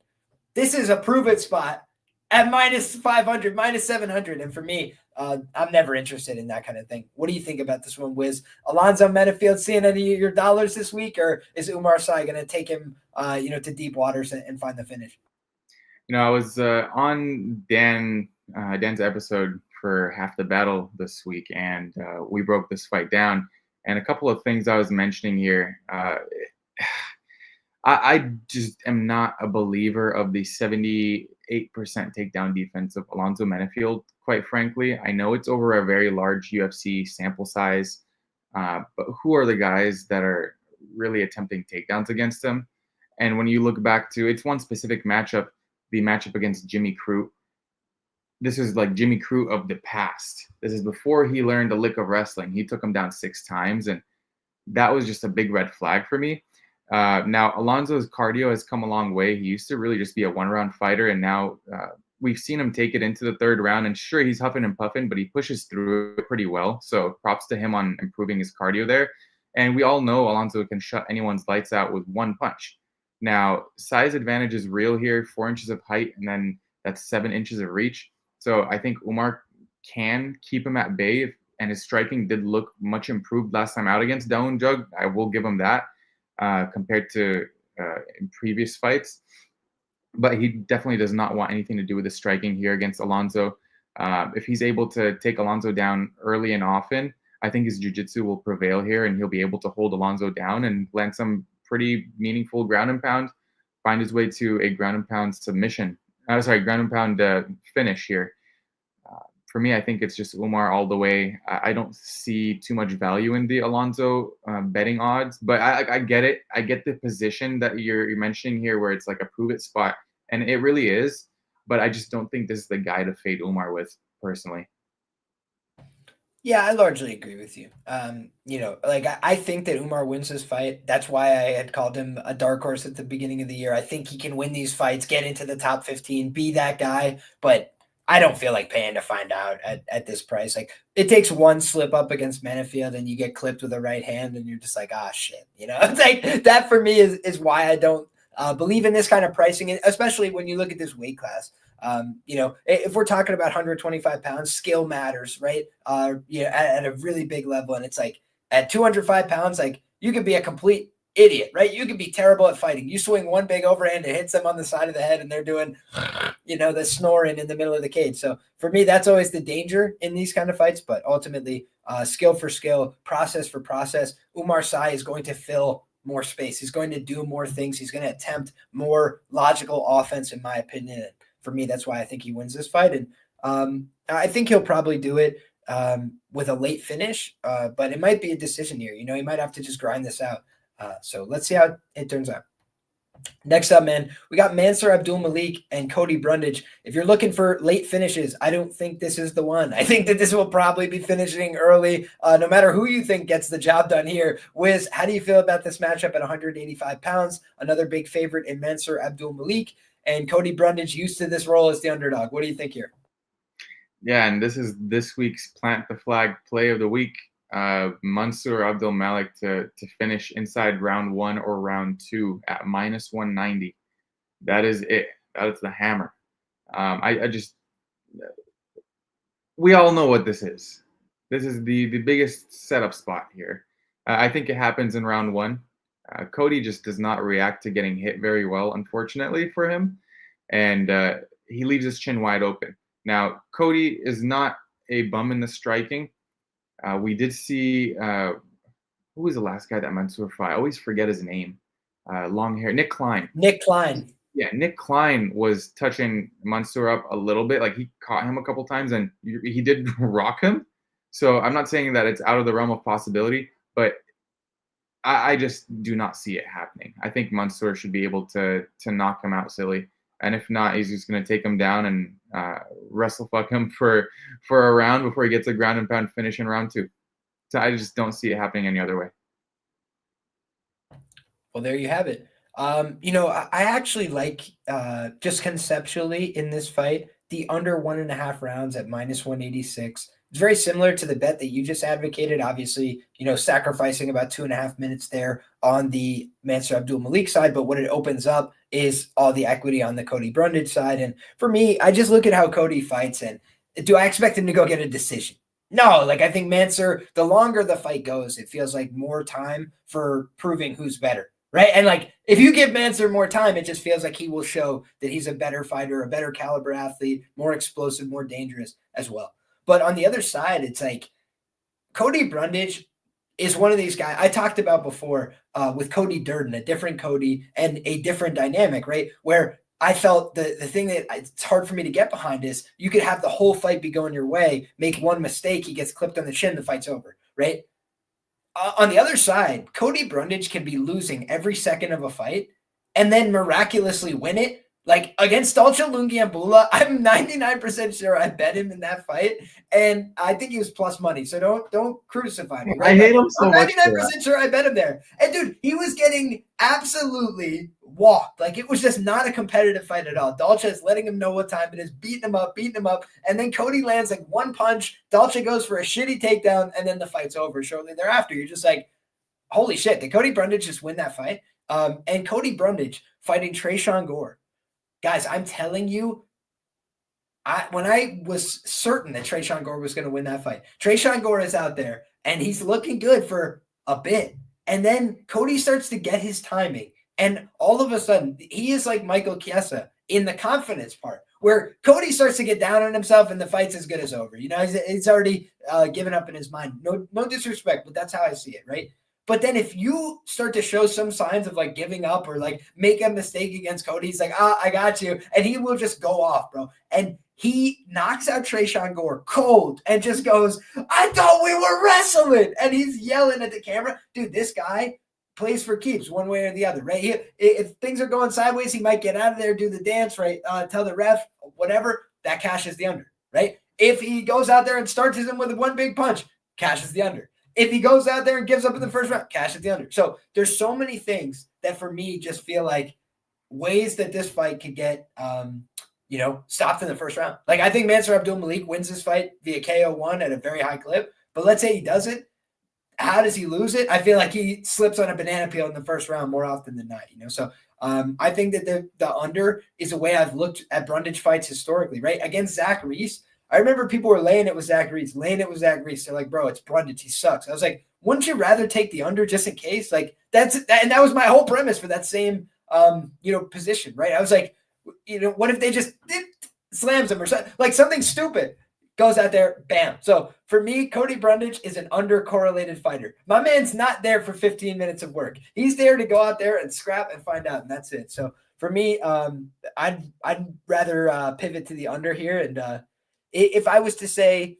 This is a prove it spot at minus 500, minus 700. And for me, I'm never interested in that kind of thing. What do you think about this one, Wiz? Alonzo Menifield seeing any of your dollars this week, or is Umar Sy going to take him, to deep waters and find the finish? I was on Dan's episode for Half the Battle this week, and we broke this fight down. And a couple of things I was mentioning here, I just am not a believer of the 78% takedown defense of Alonzo Menifield, quite frankly. I know it's over a very large UFC sample size, but who are the guys that are really attempting takedowns against him? And when you look back to, it's one specific matchup, the matchup against Jimmy Crute. This is like Jimmy Crute of the past. This is before he learned a lick of wrestling. He took him down 6 times, and that was just a big red flag for me. Now, Alonso's cardio has come a long way. He used to really just be a one-round fighter, and now we've seen him take it into the third round. And sure, he's huffing and puffing, but he pushes through it pretty well. So props to him on improving his cardio there. And we all know Alonso can shut anyone's lights out with one punch. Now, size advantage is real here, 4 inches of height, and then that's 7 inches of reach. So I think Umar can keep him at bay, and his striking did look much improved last time out against Dawoon Jug. I will give him that compared to in previous fights. But he definitely does not want anything to do with the striking here against Alonso. If he's able to take Alonso down early and often, I think his jiu-jitsu will prevail here, and he'll be able to hold Alonso down and land some pretty meaningful ground and pound, find his way to a ground and pound submission. Ground and pound finish here. For me, I think it's just Umar all the way. I don't see too much value in the Alonso betting odds, but I get it. I get the position that you're mentioning here, where it's like a prove it spot, and it really is. But I just don't think this is the guy to fade Umar with, personally. Yeah, I largely agree with you. I think that Umar wins this fight. That's why I had called him a dark horse at the beginning of the year. I think he can win these fights, get into the top 15, be that guy. But I don't feel like paying to find out at this price. Like, it takes one slip up against Menifield and you get clipped with a right hand and you're just like, ah, shit. It's like that for me is why I don't believe in this kind of pricing, especially when you look at this weight class. If we're talking about 125 pounds, skill matters, right? At a really big level. And it's like at 205 pounds, like, you could be a complete idiot, right? You could be terrible at fighting. You swing one big overhand, it hits them on the side of the head, and they're doing, the snoring in the middle of the cage. So for me, that's always the danger in these kind of fights. But ultimately, skill for skill, process for process, Umar Sy is going to fill more space. He's going to do more things. He's going to attempt more logical offense, in my opinion. For me, that's why I think he wins this fight. And I think he'll probably do it with a late finish, but it might be a decision here. He might have to just grind this out. So let's see how it turns out. Next up, man, we got Mansa Abdul Malik and Cody Brundage. If you're looking for late finishes, I don't think this is the one. I think that this will probably be finishing early, no matter who you think gets the job done here. Wiz, how do you feel about this matchup at 185 pounds? Another big favorite in Mansa Abdul Malik, and Cody Brundage used to this role as the underdog. What do you think here? Yeah, and this is this week's plant the flag play of the week. Mansour Abdul Malik to finish inside round 1 or round 2 at minus 190. That is it. That is the hammer. We all know what this is. This is the biggest setup spot here. I think it happens in round 1. Cody just does not react to getting hit very well, unfortunately for him. And he leaves his chin wide open. Now, Cody is not a bum in the striking. We did see, who was the last guy that Mansour fought? I always forget his name. Long hair, Nick Klein. Yeah, Nick Klein was touching Mansour up a little bit. Like, he caught him a couple times and he did rock him. So I'm not saying that it's out of the realm of possibility, but I just do not see it happening. I think Mansour should be able to knock him out silly. And if not, he's just going to take him down and wrestle fuck him for a round before he gets a ground and pound finish in round 2. So I just don't see it happening any other way. Well, there you have it. I actually like, just conceptually in this fight, the under 1.5 rounds at minus 186. It's very similar to the bet that you just advocated. Obviously, sacrificing about 2.5 minutes there on the Mansa Abdul Malik side. But what it opens up is all the equity on the Cody Brundage side. And for me, I just look at how Cody fights, and do I expect him to go get a decision? No, I think Mansa, the longer the fight goes, it feels like more time for proving who's better. Right. And if you give Mansa more time, it just feels like he will show that he's a better fighter, a better caliber athlete, more explosive, more dangerous as well. But on the other side, it's like Cody Brundage is one of these guys I talked about before with Cody Durden, a different Cody and a different dynamic, right? Where I felt the thing that it's hard for me to get behind is you could have the whole fight be going your way, make one mistake, he gets clipped on the chin, the fight's over, right? On the other side, Cody Brundage can be losing every second of a fight and then miraculously win it Like against Dolce Lungiambula, I'm 99% sure I bet him in that fight, and I think he was plus money. So don't crucify me. Right? I hate him so I'm much. 99% sure I bet him there. And dude, he was getting absolutely walked. Like it was just not a competitive fight at all. Dolce is letting him know what time it is, beating him up, and then Cody lands like one punch. Dolce goes for a shitty takedown, and then the fight's over shortly thereafter. You're just like, holy shit! Did Cody Brundage just win that fight? And Cody Brundage fighting Tresean Gore. Guys, I'm telling you, when I was certain that Tresean Gore was going to win that fight, Tresean Gore is out there, and he's looking good for a bit. And then Cody starts to get his timing. And all of a sudden, he is like Michael Chiesa in the confidence part, where Cody starts to get down on himself, and the fight's as good as over. You know, he's already given up in his mind. No disrespect, but that's how I see it, right? But then if you start to show some signs of like giving up or like make a mistake against Cody, he's like, I got you. And he will just go off, bro. And he knocks out Tresean Gore cold and just goes, I thought we were wrestling. And he's yelling at the camera. Dude, this guy plays for keeps one way or the other, right? If things are going sideways, he might get out of there, do the dance, right? Tell the ref, whatever, that cashes the under, right? If he goes out there and starts him with one big punch, cashes the under. If he goes out there and gives up in the first round, cash at the under. So there's so many things that for me just feel like ways that this fight could get, stopped in the first round. Like I think Mansa Abdul Malik wins this fight via KO1 at a very high clip. But let's say he does it. How does he lose it? I feel like he slips on a banana peel in the first round more often than not. So I think that the under is a way I've looked at Brundage fights historically, right? Against Zach Reese, I remember people were laying it with Zach Reese. They're like, bro, it's Brundage. He sucks. I was like, wouldn't you rather take the under just in case? Like and that was my whole premise for that same, position, right? I was like, what if they just slams him or something, like something stupid goes out there, bam. So for me, Cody Brundage is an under-correlated fighter. My man's not there for 15 minutes of work. He's there to go out there and scrap and find out, and that's it. So for me, I'd rather pivot to the under here, and if I was to say,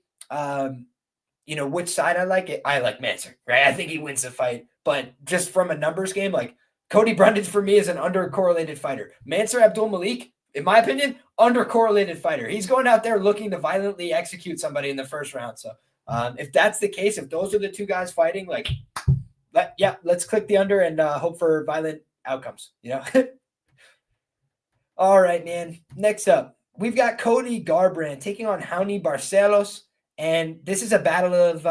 which side I like Mansa, right? I think he wins the fight. But just from a numbers game, like Cody Brundage for me is an under-correlated fighter. Mansa Abdul Malik, in my opinion, under-correlated fighter. He's going out there looking to violently execute somebody in the first round. So if that's the case, if those are the two guys fighting, let's click the under and hope for violent outcomes, All right, man. Next up, we've got Cody Garbrandt taking on Raoni Barcelos, and this is a battle of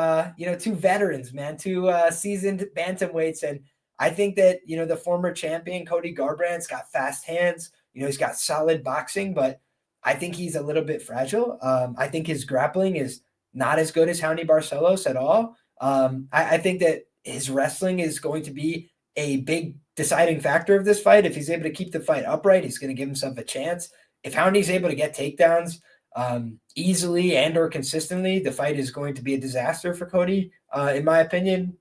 two veterans, man, two seasoned bantamweights, and I think that the former champion Cody Garbrandt's got fast hands. He's got solid boxing, but I think he's a little bit fragile. I think his grappling is not as good as Raoni Barcelos at all. I think that his wrestling is going to be a big deciding factor of this fight. If he's able to keep the fight upright, he's going to give himself a chance. If Raoni's able to get takedowns easily and or consistently, the fight is going to be a disaster for Cody, in my opinion.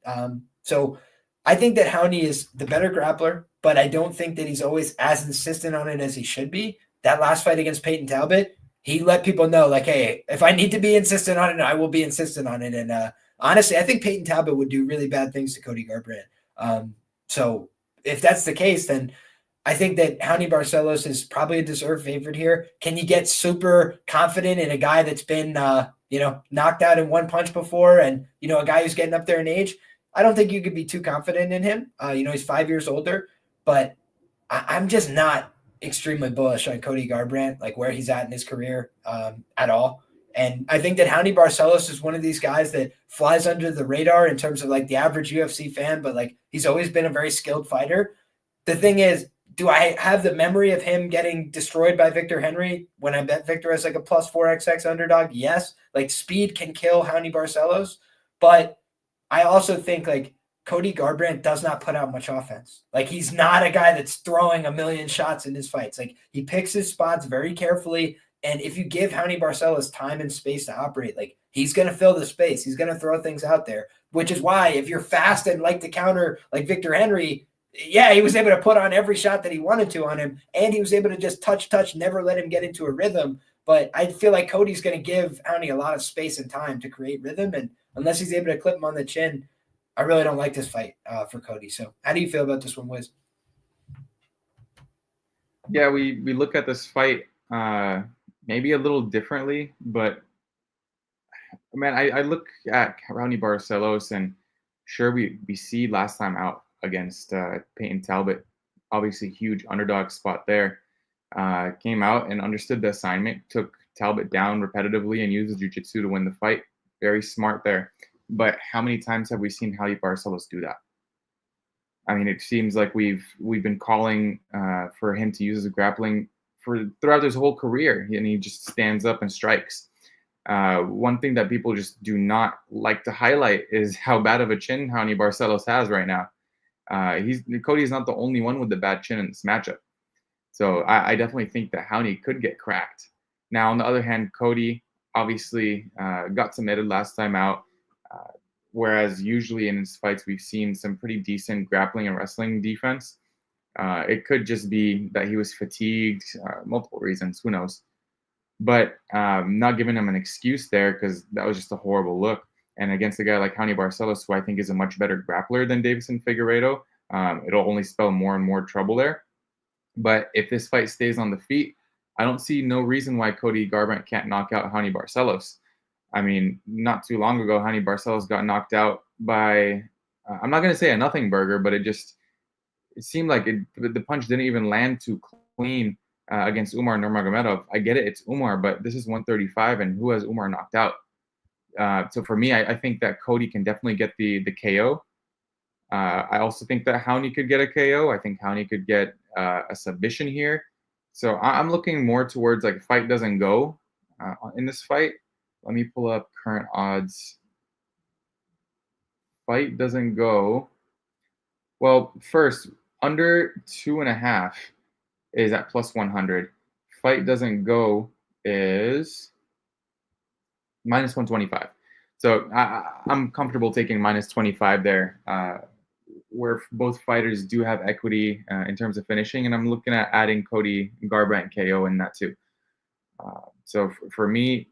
So I think that Raoni is the better grappler, but I don't think that he's always as insistent on it as he should be. That last fight against Peyton Talbot, he let people know, like, hey, if I need to be insistent on it, I will be insistent on it. And honestly, I think Peyton Talbot would do really bad things to Cody Garbrandt. So if that's the case, then I think that Raoni Barcelos is probably a deserved favorite here. Can you get super confident in a guy that's been, knocked out in one punch before and, a guy who's getting up there in age? I don't think you could be too confident in him. He's 5 years older, but I'm just not extremely bullish on Cody Garbrandt, like where he's at in his career at all. And I think that Raoni Barcelos is one of these guys that flies under the radar in terms of like the average UFC fan, but like he's always been a very skilled fighter. The thing is, do I have the memory of him getting destroyed by Victor Henry when I bet Victor as like a plus 4XX underdog? Yes. Like speed can kill Raoni Barcelos, but I also think like Cody Garbrandt does not put out much offense. Like he's not a guy that's throwing a million shots in his fights. Like he picks his spots very carefully. And if you give Raoni Barcelos time and space to operate, like he's going to fill the space. He's going to throw things out there, which is why if you're fast and like to counter like Victor Henry, yeah, he was able to put on every shot that he wanted to on him. And he was able to just touch, never let him get into a rhythm. But I feel like Cody's going to give Raoni a lot of space and time to create rhythm. And unless he's able to clip him on the chin, I really don't like this fight for Cody. So how do you feel about this one, Wiz? Yeah, we look at this fight maybe a little differently, but man, I look at Raoni Barcelos, and sure, we see last time out against Peyton Talbot, obviously huge underdog spot there. Came out and understood the assignment, took Talbot down repetitively, and used the jiu-jitsu to win the fight. Very smart there. But how many times have we seen Raoni Barcelos do that? I mean, it seems like we've been calling for him to use his grappling for throughout his whole career, and he just stands up and strikes. One thing that people just do not like to highlight is how bad of a chin Raoni Barcelos has right now. Cody's not the only one with the bad chin in this matchup. So I definitely think that Raoni could get cracked. Now, on the other hand, Cody obviously got submitted last time out. Whereas usually in his fights, we've seen some pretty decent grappling and wrestling defense. It could just be that he was fatigued, multiple reasons, who knows. But not giving him an excuse there, because that was just a horrible look. And against a guy like Raoni Barcelos, who I think is a much better grappler than Deiveson Figueiredo, it'll only spell more and more trouble there. But if this fight stays on the feet, I don't see no reason why Cody Garbrandt can't knock out Raoni Barcelos. I mean, not too long ago, Raoni Barcelos got knocked out by, I'm not going to say a nothing burger, but it seemed like the punch didn't even land too clean against Umar Nurmagomedov. I get it, it's Umar, but this is 135, and who has Umar knocked out? So for me, I think that Cody can definitely get the KO. I also think that Raoni could get a KO. I think Raoni could get a submission here. So I'm looking more towards, like, if fight doesn't go in this fight. Let me pull up current odds. Fight doesn't go. Well, first, under 2.5 is at plus 100. Fight doesn't go is minus 125. So I'm comfortable taking minus 25 there, where both fighters do have equity in terms of finishing, and I'm looking at adding Cody Garbrandt KO in that too. So for me,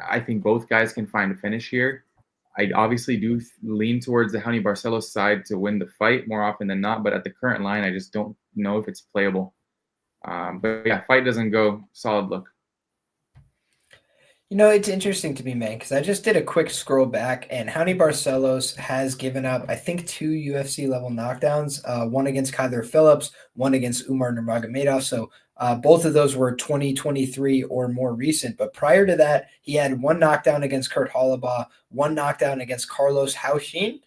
I think both guys can find a finish here. I obviously do lean towards the Raoni Barcelos side to win the fight more often than not, but at the current line, I just don't know if it's playable. But yeah, fight doesn't go, solid look. You know, it's interesting to me, man, because I just did a quick scroll back, and Raoni Barcelos has given up, I think, 2 UFC level knockdowns, one against Kyler Phillips, one against Umar Nurmagomedov. So both of those were 2023 or more recent. But prior to that, he had 1 knockdown against Kurt Hollabaugh, 1 knockdown against Carlos Haushin,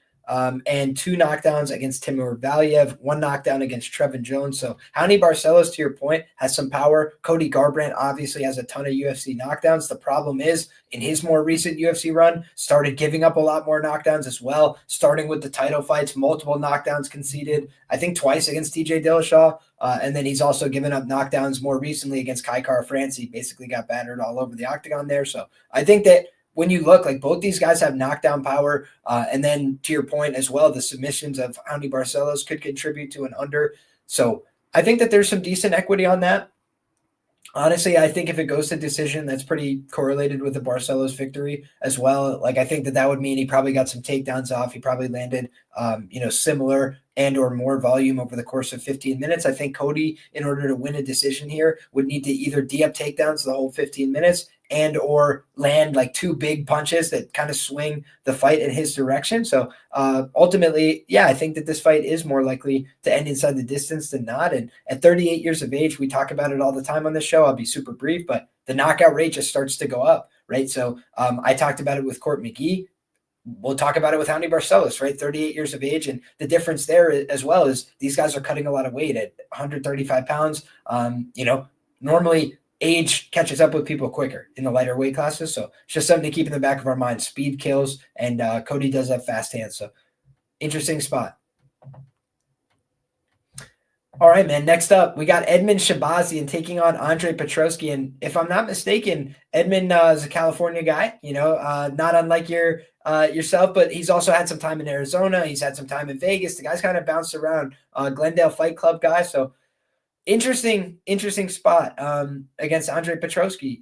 and 2 knockdowns against Timur Valiev, 1 knockdown against Trevin Jones. So Raoni Barcelos, to your point, has some power. Cody Garbrandt obviously has a ton of UFC knockdowns. The problem is, in his more recent UFC run, started giving up a lot more knockdowns as well, starting with the title fights, multiple knockdowns conceded, I think twice against TJ Dillashaw. And then he's also given up knockdowns more recently against Kai Kara France. He basically got battered all over the octagon there. So I think that when you look, like, both these guys have knockdown power, and then to your point as well, the submissions of Raoni Barcelos could contribute to an under. So I think that there's some decent equity on that. Honestly, I think if it goes to decision, that's pretty correlated with the Barcelos victory as well. Like, I think that would mean he probably got some takedowns off. He probably landed, similar and or more volume over the course of 15 minutes. I think Cody, in order to win a decision here, would need to either D-up takedowns the whole 15 minutes and or land like 2 big punches that kind of swing the fight in his direction. So ultimately, yeah, I think that this fight is more likely to end inside the distance than not. And at 38 years of age, we talk about it all the time on this show. I'll be super brief, but the knockout rate just starts to go up, right? So I talked about it with Court McGee. We'll talk about it with Raoni Barcelos, right? 38 years of age. And the difference there as well is these guys are cutting a lot of weight at 135 pounds. Normally age catches up with people quicker in the lighter weight classes. So it's just something to keep in the back of our mind. Speed kills, and Cody does have fast hands. So interesting spot. All right, man. Next up, we got Edmund Shabazian taking on Andre Petroski. And if I'm not mistaken, Edmund is a California guy, not unlike yourself, but he's also had some time in Arizona. He's had some time in Vegas. The guy's kind of bounced around, Glendale Fight Club guy. So interesting spot against Andre Petroski,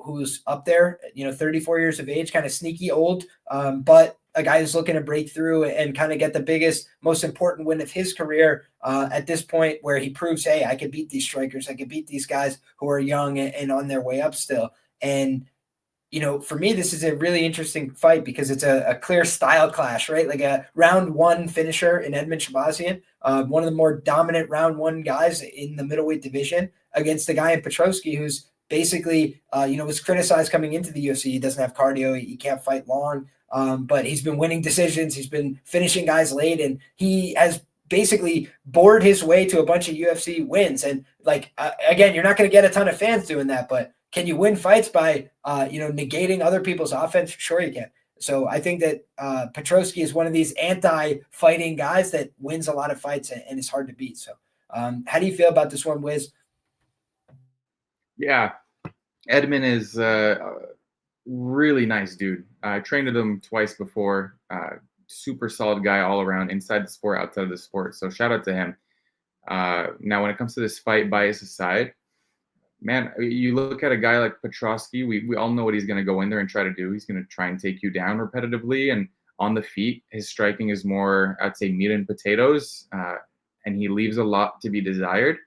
who's up there, 34 years of age, kind of sneaky old, but a guy who's looking to break through and kind of get the biggest, most important win of his career at this point, where he proves, hey, I can beat these strikers. I can beat these guys who are young and on their way up still. And, for me, this is a really interesting fight because it's a clear style clash, right? Like a round one finisher in Edmen Shahbazyan, one of the more dominant round one guys in the middleweight division, against the guy in Petroski who's basically, was criticized coming into the UFC. He doesn't have cardio. He can't fight long, but he's been winning decisions. He's been finishing guys late, and he has basically bored his way to a bunch of UFC wins. And again, you're not going to get a ton of fans doing that, but can you win fights by, negating other people's offense? Sure you can. So I think that Petroski is one of these anti-fighting guys that wins a lot of fights and is hard to beat. So how do you feel about this one, Wiz? Yeah, Edmen is a really nice dude. I trained with him twice before. Super solid guy all around, inside the sport, outside of the sport. So shout out to him. Now, when it comes to this fight, bias aside, man, you look at a guy like Petroski, we all know what he's going to go in there and try to do. He's going to try and take you down repetitively and on the feet. His striking is more, I'd say, meat and potatoes, and he leaves a lot to be desired.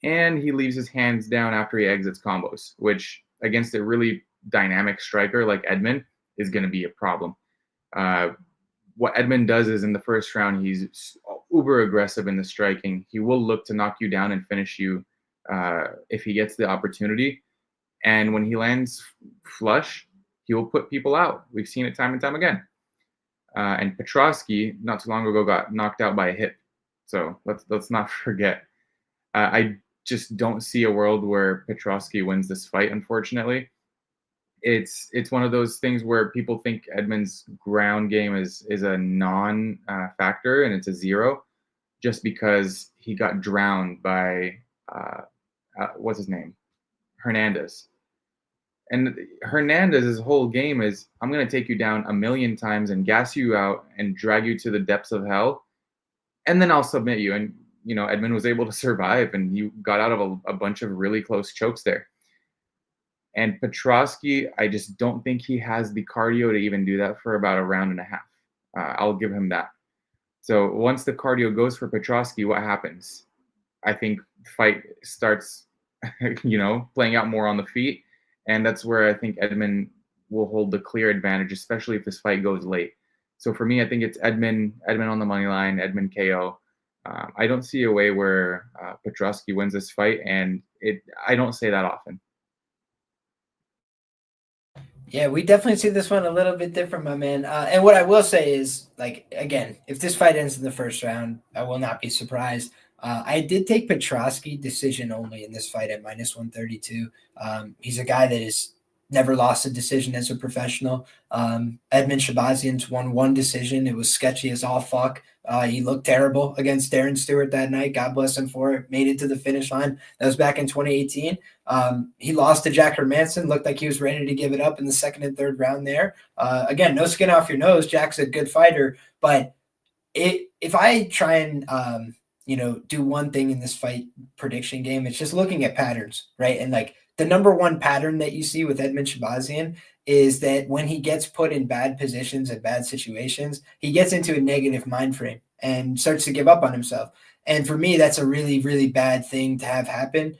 And he leaves his hands down after he exits combos, which against a really dynamic striker like Edmen is going to be a problem. What Edmen does is in the first round, he's uber aggressive in the striking. He will look to knock you down and finish you if he gets the opportunity. And when he lands flush, he will put people out. We've seen it time and time again. And Petroski, not too long ago, got knocked out by a hip. So let's not forget. I just don't see a world where Petroski wins this fight, unfortunately. It's one of those things where people think Edmen's ground game is a non-factor and it's a zero, just because he got drowned by what's his name, Hernandez. And Hernandez's whole game is, I'm going to take you down 1,000,000 times and gas you out and drag you to the depths of hell, and then I'll submit you. And Edmen was able to survive, and he got out of a bunch of really close chokes there. And Petroski, I just don't think he has the cardio to even do that for about a round and a half. I'll give him that. So once the cardio goes for Petroski, what happens? I think the fight starts, playing out more on the feet. And that's where I think Edmen will hold the clear advantage, especially if this fight goes late. So for me, I think it's Edmen on the money line, Edmen KO. I don't see a way where Petroski wins this fight, and I don't say that often. Yeah, we definitely see this one a little bit different, my man. And what I will say is, again, if this fight ends in the first round, I will not be surprised. I did take Petroski decision only in this fight at -132. He's a guy that has never lost a decision as a professional. Edmen Shahbazyan's won one decision. It was sketchy as all fuck. He looked terrible against Darren Stewart that night. God bless him for it. Made it to the finish line. That was back in 2018. He lost to Jack Hermansson. Looked like he was ready to give it up in the second and third round there. Again, no skin off your nose. Jack's a good fighter. But if I try and do one thing in this fight prediction game, it's just looking at patterns, right? And the number one pattern that you see with Edmen Shahbazyan is that when he gets put in bad positions and bad situations, he gets into a negative mind frame and starts to give up on himself. And for me, that's a really, really bad thing to have happen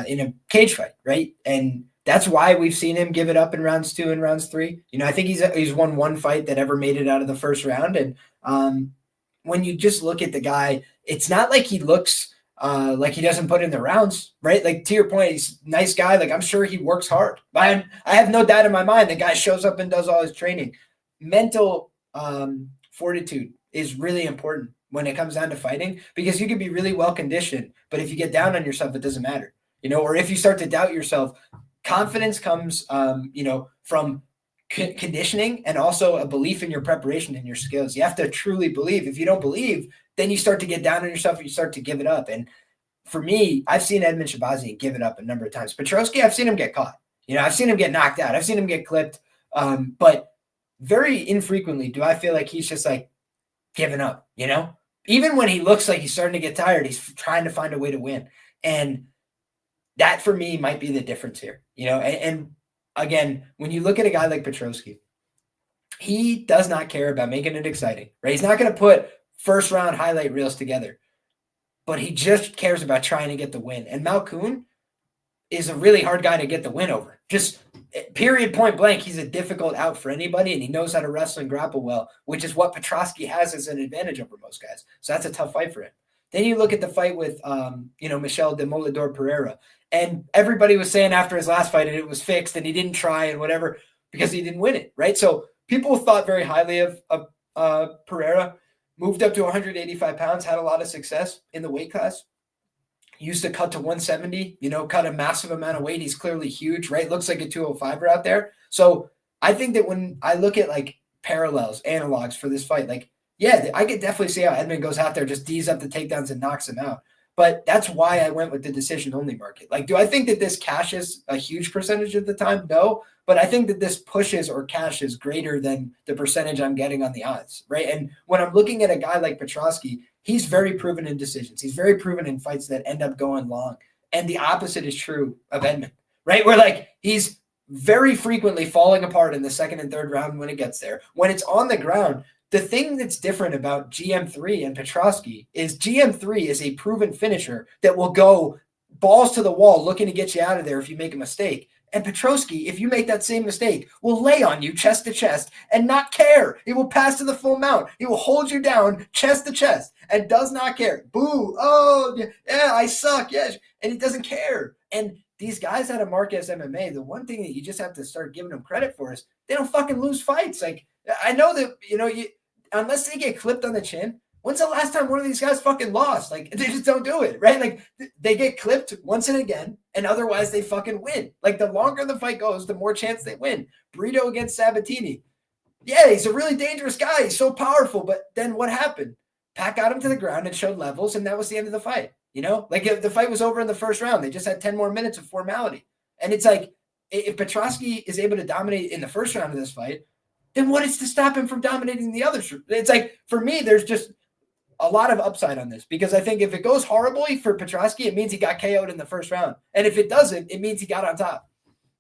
in a cage fight, right? And that's why we've seen him give it up in rounds 2 and rounds 3. I think he's won one fight that ever made it out of the first round. And when you just look at the guy, it's not like he looks like he doesn't put in the rounds, right? To your point, he's a nice guy. I'm sure he works hard. I have no doubt in my mind the guy shows up and does all his training. Mental fortitude is really important when it comes down to fighting, because you can be really well conditioned, but if you get down on yourself, it doesn't matter, or if you start to doubt yourself. Confidence comes, from conditioning and also a belief in your preparation and your skills. You have to truly believe. If you don't believe, then you start to get down on yourself and you start to give it up. And for me, I've seen Edmen Shahbazyan give it up a number of times. Petroski, I've seen him get caught. I've seen him get knocked out. I've seen him get clipped. But very infrequently do I feel like he's just giving up, Even when he looks like he's starting to get tired, he's trying to find a way to win. And that for me might be the difference here, and again, when you look at a guy like Petroski, he does not care about making it exciting, right? He's not going to put first round highlight reels together, but he just cares about trying to get the win. And Malkoun is a really hard guy to get the win over. Just period, point blank, he's a difficult out for anybody, and he knows how to wrestle and grapple well, which is what Petroski has as an advantage over most guys. So that's a tough fight for him. Then you look at the fight with, Michel Demolador Pereira, and everybody was saying after his last fight that it was fixed and he didn't try and whatever because he didn't win it, right? So people thought very highly of Pereira, moved up to 185 pounds, had a lot of success in the weight class. Used to cut to 170, cut a massive amount of weight. He's clearly huge, right? Looks like a 205er out there. So I think that when I look at like parallels, analogs for this fight, like, yeah, I could definitely see how Edmund goes out there, just D's up the takedowns and knocks him out. But that's why I went with the decision-only market. Like, do I think that this cashes a huge percentage of the time? No. But I think that this pushes or cashes greater than the percentage I'm getting on the odds, right? And when I'm looking at a guy like Petroski, he's very proven in decisions. He's very proven in fights that end up going long. And the opposite is true of Edmund, right? Where like he's very frequently falling apart in the second and third round when it gets there. When it's on the ground, the thing that's different about GM3 and Petroski is GM3 is a proven finisher that will go balls to the wall looking to get you out of there if you make a mistake. And Petroski, if you make that same mistake, will lay on you chest to chest and not care. He will pass to the full mount. He will hold you down chest to chest and does not care. Boo. Oh, yeah, I suck. Yes. And he doesn't care. And these guys out of Marquez MMA, the one thing that you just have to start giving them credit for is they don't fucking lose fights. Like, I know that, unless they get clipped on the chin, when's the last time one of these guys fucking lost? Like, they just don't do it, right? Like, they get clipped once and again, and otherwise they fucking win. Like, the longer the fight goes, the more chance they win. Brito against Sabatini. Yeah, he's a really dangerous guy. He's so powerful, but then what happened? Pat got him to the ground and showed levels, and that was the end of the fight. Like, if the fight was over in the first round, they just had 10 more minutes of formality. And it's like, if Petroski is able to dominate in the first round of this fight, then what is to stop him from dominating the others? It's like, for me, there's just a lot of upside on this because I think if it goes horribly for Petroski, it means he got KO'd in the first round. And if it doesn't, it means he got on top.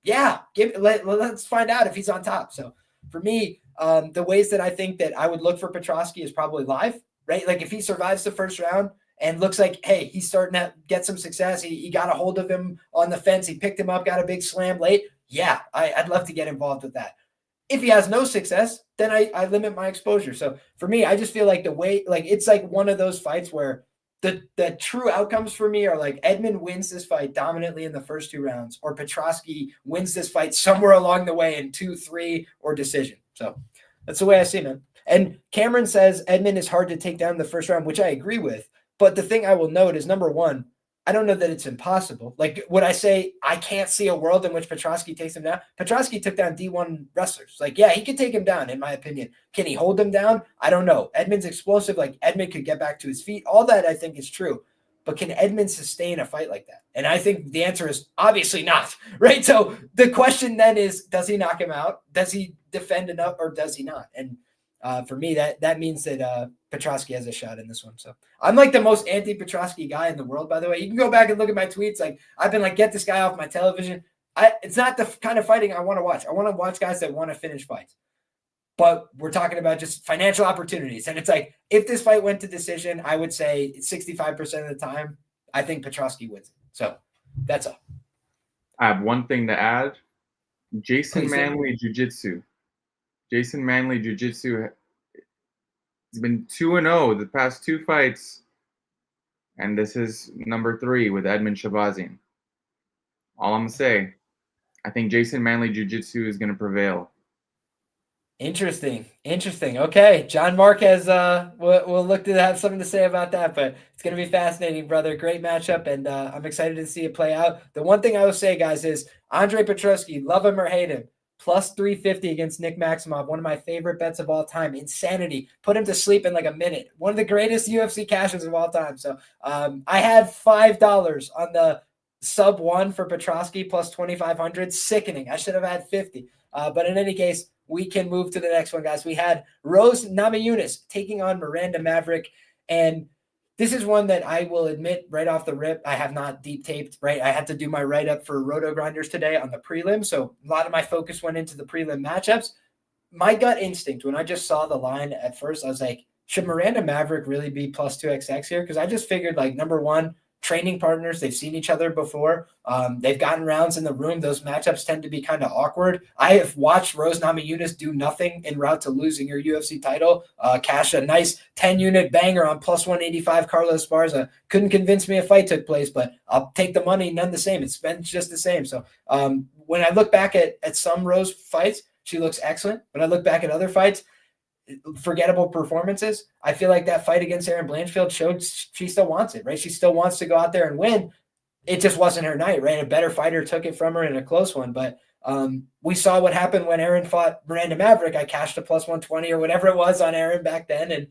Yeah, let's find out if he's on top. So for me, the ways that I think that I would look for Petroski is probably live, right? Like if he survives the first round and looks like, hey, he's starting to get some success. He got a hold of him on the fence. He picked him up, got a big slam late. Yeah, I'd love to get involved with that. If he has no success, then I limit my exposure. So for me, I just feel like the way, like it's like one of those fights where the true outcomes for me are like Edmund wins this fight dominantly in the first two rounds, or Petroski wins this fight somewhere along the way in 2, 3, or decision. So that's the way I see it, man. And Cameron says Edmund is hard to take down in the first round, which I agree with. But the thing I will note is, number one, I don't know that it's impossible. Like, would I say I can't see a world in which Petroski takes him down? Petroski took down D1 wrestlers. Like, yeah, he could take him down, in my opinion. Can he hold him down? I don't know. Edmund's explosive. Like, Edmund could get back to his feet. All that, I think, is true. But can Edmund sustain a fight like that? And I think the answer is obviously not, right? So the question then is, does he knock him out? Does he defend enough, or does he not? And for me, that means that Petroski has a shot in this one. So I'm like the most anti-Petroski guy in the world, by the way. You can go back and look at my tweets. Like, I've been like, get this guy off my television. It's not the kind of fighting I want to watch. I want to watch guys that want to finish fights. But we're talking about just financial opportunities. And it's like, if this fight went to decision, I would say 65% of the time, I think Petroski wins it. So that's all. I have one thing to add. Jason Manley Jiu-Jitsu. Jason Manley Jiu-Jitsu has been 2-0 the past 2 fights, and this is number 3 with Edmund Shabazian. All I'm going to say, I think Jason Manley Jiu-Jitsu is going to prevail. Interesting. Okay, John Marquez, we'll look to have something to say about that, but it's going to be fascinating, brother. Great matchup, and I'm excited to see it play out. The one thing I will say, guys, is Andre Petroski, love him or hate him, plus 350 against Nick Maximov, one of my favorite bets of all time. Insanity. Put him to sleep in like a minute. One of the greatest UFC cashes of all time. So I had $5 on the sub 1 for Petroski plus 2,500. Sickening. I should have had 50. But in any case, we can move to the next one, guys. We had Rose Namajunas taking on Miranda Maverick. And this is one that I will admit right off the rip, I have not deep taped, right? I had to do my write-up for Roto Grinders today on the prelim. So a lot of my focus went into the prelim matchups. my gut instinct when I just saw the line at first, I was like, should Miranda Maverick really be plus 2XX here? Because I just figured, like, number one, training partners, they've seen each other before. They've gotten rounds in the room. Those matchups tend to be kind of awkward. I have watched Rose Namajunas do nothing en route to losing her UFC title. Cash a nice 10-unit banger on plus 185 Carlos Esparza. Couldn't convince me a fight took place, but I'll take the money none the same. It's been just the same. So when I look back at some Rose fights, she looks excellent. When I look back at other fights, forgettable performances, I feel like that fight against Erin Blanchfield showed she still wants it, right? She still wants to go out there and win. It just wasn't her night, right? A better fighter took it from her in a close one. But we saw what happened when Erin fought Miranda Maverick. I cashed a plus 120 or whatever it was on Erin back then. And,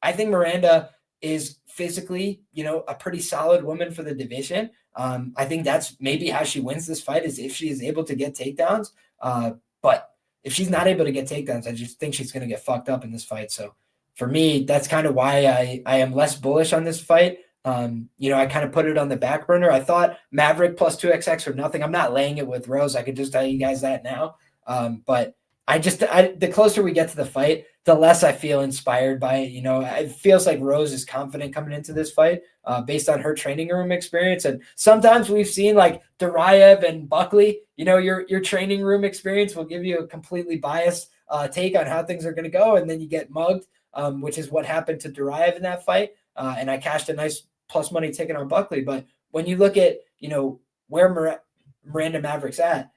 I think Miranda is physically, a pretty solid woman for the division. I think that's maybe how she wins this fight, is if she is able to get takedowns. But if she's not able to get takedowns, I just think she's going to get fucked up in this fight. So for me, that's kind of why I am less bullish on this fight. I kind of put it on the back burner. I thought Maverick plus 2XX or nothing. I'm not laying it with Rose. I could just tell you guys that now. But the closer we get to the fight, the less I feel inspired by it. It feels like Rose is confident coming into this fight based on her training room experience. And sometimes we've seen like Duraev and Buckley, your training room experience will give you a completely biased take on how things are going to go. And then you get mugged, which is what happened to Duraev in that fight. And I cashed a nice plus money ticket on Buckley. But when you look at, where Miranda Maverick's at,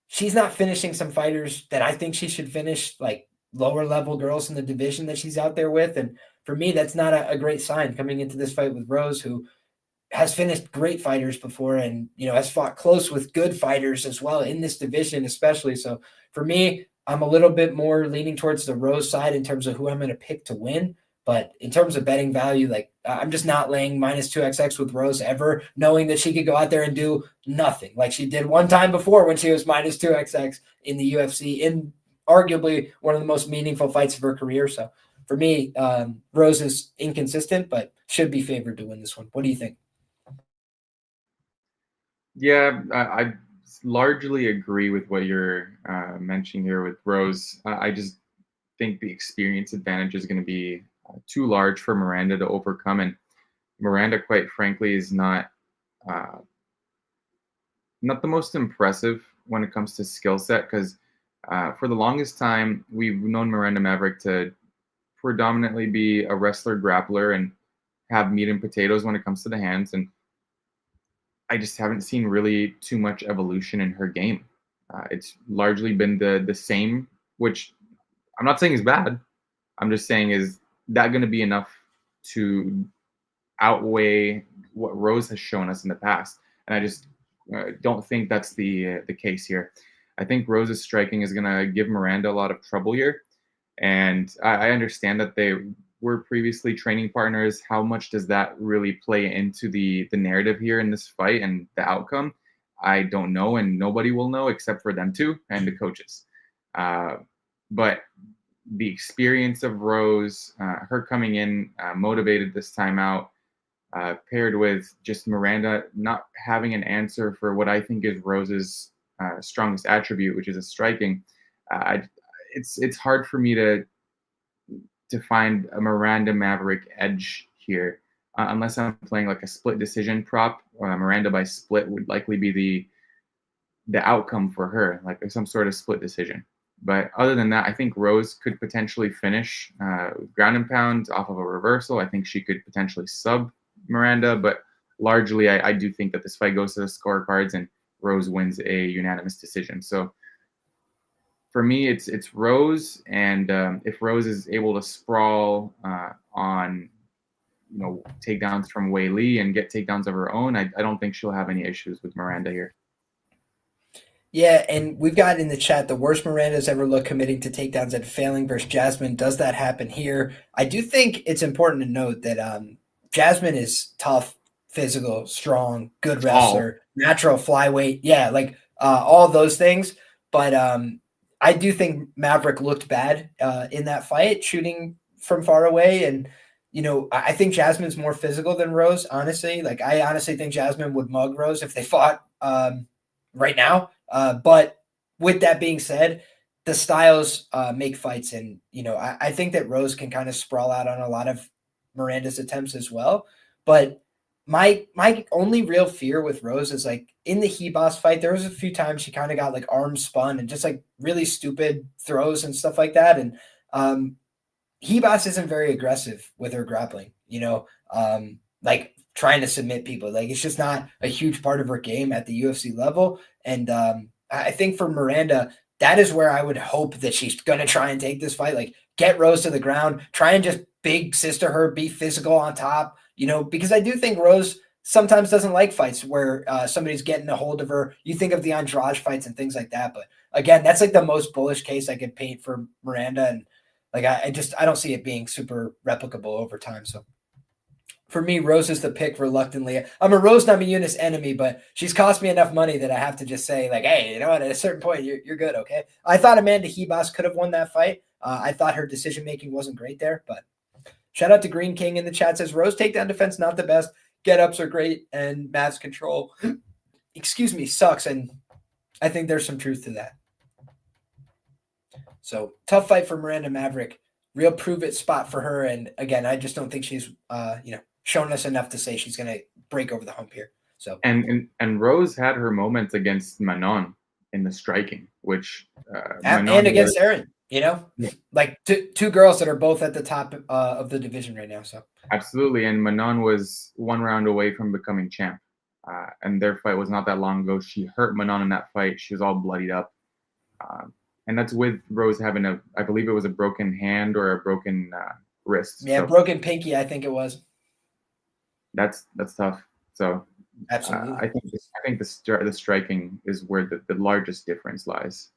she's not finishing some fighters that I think she should finish, like lower level girls in the division that she's out there with. And for me, that's not a great sign coming into this fight with Rose, who has finished great fighters before and, has fought close with good fighters as well in this division, especially. So for me, I'm a little bit more leaning towards the Rose side in terms of who I'm going to pick to win. But in terms of betting value, like I'm just not laying minus 2XX with Rose ever, knowing that she could go out there and do nothing like she did one time before when she was minus 2XX in the UFC in arguably one of the most meaningful fights of her career. So for me, Rose is inconsistent, but should be favored to win this one. What do you think? Yeah, I largely agree with what you're mentioning here with Rose. I just think the experience advantage is going to be too large for Miranda to overcome. And Miranda, quite frankly, is not the most impressive when it comes to skill set, because for the longest time, we've known Miranda Maverick to predominantly be a wrestler grappler and have meat and potatoes when it comes to the hands. And I just haven't seen really too much evolution in her game. It's largely been the same, which I'm not saying is bad. I'm just saying, is that going to be enough to outweigh what Rose has shown us in the past? And I just don't think that's the case here. I think Rose's striking is going to give Miranda a lot of trouble here. And I understand that they were previously training partners. How much does that really play into the narrative here in this fight and the outcome? I don't know, and nobody will know except for them two and the coaches. But the experience of Rose, her coming in motivated this time out, paired with just Miranda not having an answer for what I think is Rose's strongest attribute, which is a striking. It's hard for me to find a Miranda Maverick edge here, unless I'm playing like a split decision prop. Miranda by split would likely be the outcome for her, like some sort of split decision. But other than that, I think Rose could potentially finish ground and pound off of a reversal. I think she could potentially sub Miranda, but largely I do think that this fight goes to the scorecards and Rose wins a unanimous decision. So for me, it's Rose, and if Rose is able to sprawl on takedowns from Wei Li and get takedowns of her own, I don't think she'll have any issues with Miranda here. Yeah, and we've got in the chat the worst Miranda's ever looked committing to takedowns and failing versus Jasmine. Does that happen here? I do think it's important to note that Jasmine is tough, physical, strong, good wrestler, natural flyweight. Yeah, like all those things. But I do think Maverick looked bad in that fight, shooting from far away. And, I think Jasmine's more physical than Rose, honestly. Like, I honestly think Jasmine would mug Rose if they fought right now. But with that being said, the styles make fights. And, I think that Rose can kind of sprawl out on a lot of Miranda's attempts as well. But my only real fear with Rose is like in the He-Boss fight, there was a few times she kind of got like arm spun and just like really stupid throws and stuff like that. And He-Boss isn't very aggressive with her grappling, like trying to submit people. Like it's just not a huge part of her game at the UFC level. And I think for Miranda, that is where I would hope that she's going to try and take this fight, like get Rose to the ground, try and just big sister her, be physical on top, because I do think Rose sometimes doesn't like fights where somebody's getting a hold of her. You think of the Andrade fights and things like that. But again, that's like the most bullish case I could paint for Miranda. And like, I don't see it being super replicable over time. So for me, Rose is the pick reluctantly. I'm a Rose Namajunas enemy, but she's cost me enough money that I have to just say like, hey, you know what? At a certain point, you're good. Okay. I thought Amanda Hebos could have won that fight. I thought her decision-making wasn't great there, but shout out to Green King in the chat says Rose takedown defense, not the best. Get-ups are great. And Mav's control, sucks. And I think there's some truth to that. So tough fight for Miranda Maverick. Real prove-it spot for her. And again, I just don't think she's, shown us enough to say she's going to break over the hump here. So and Rose had her moments against Manon in the striking, which and against Aaron, like two girls that are both at the top of the division right now. So absolutely, and Manon was one round away from becoming champ, and their fight was not that long ago. She hurt Manon in that fight. She was all bloodied up, and that's with Rose having I believe it was a broken hand or a broken wrist. Yeah, so, broken pinky, I think it was. That's tough. So absolutely, I think the striking is where the largest difference lies.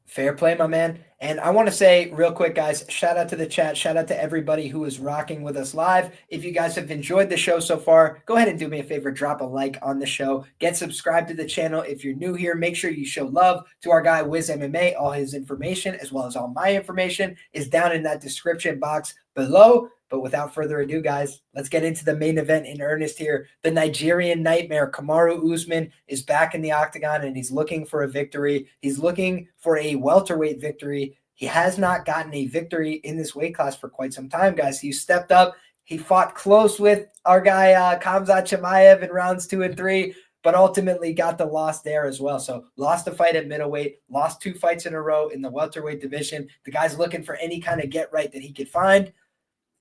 Fair play, my man. And I want to say real quick, guys, shout out to the chat. Shout out to everybody who is rocking with us live. If you guys have enjoyed the show so far, go ahead and do me a favor. Drop a like on the show. Get subscribed to the channel. If you're new here, make sure you show love to our guy, Wizz MMA. All his information, as well as all my information, is down in that description box below. But without further ado, guys, let's get into the main event in earnest here. The Nigerian Nightmare, Kamaru Usman, is back in the octagon, and he's looking for a victory. He's looking for a welterweight victory. He has not gotten a victory in this weight class for quite some time, guys. He stepped up. He fought close with our guy, Khamzat Chimaev, in rounds 2 and 3, but ultimately got the loss there as well. So lost a fight at middleweight, lost 2 fights in a row in the welterweight division. The guy's looking for any kind of get right that he could find.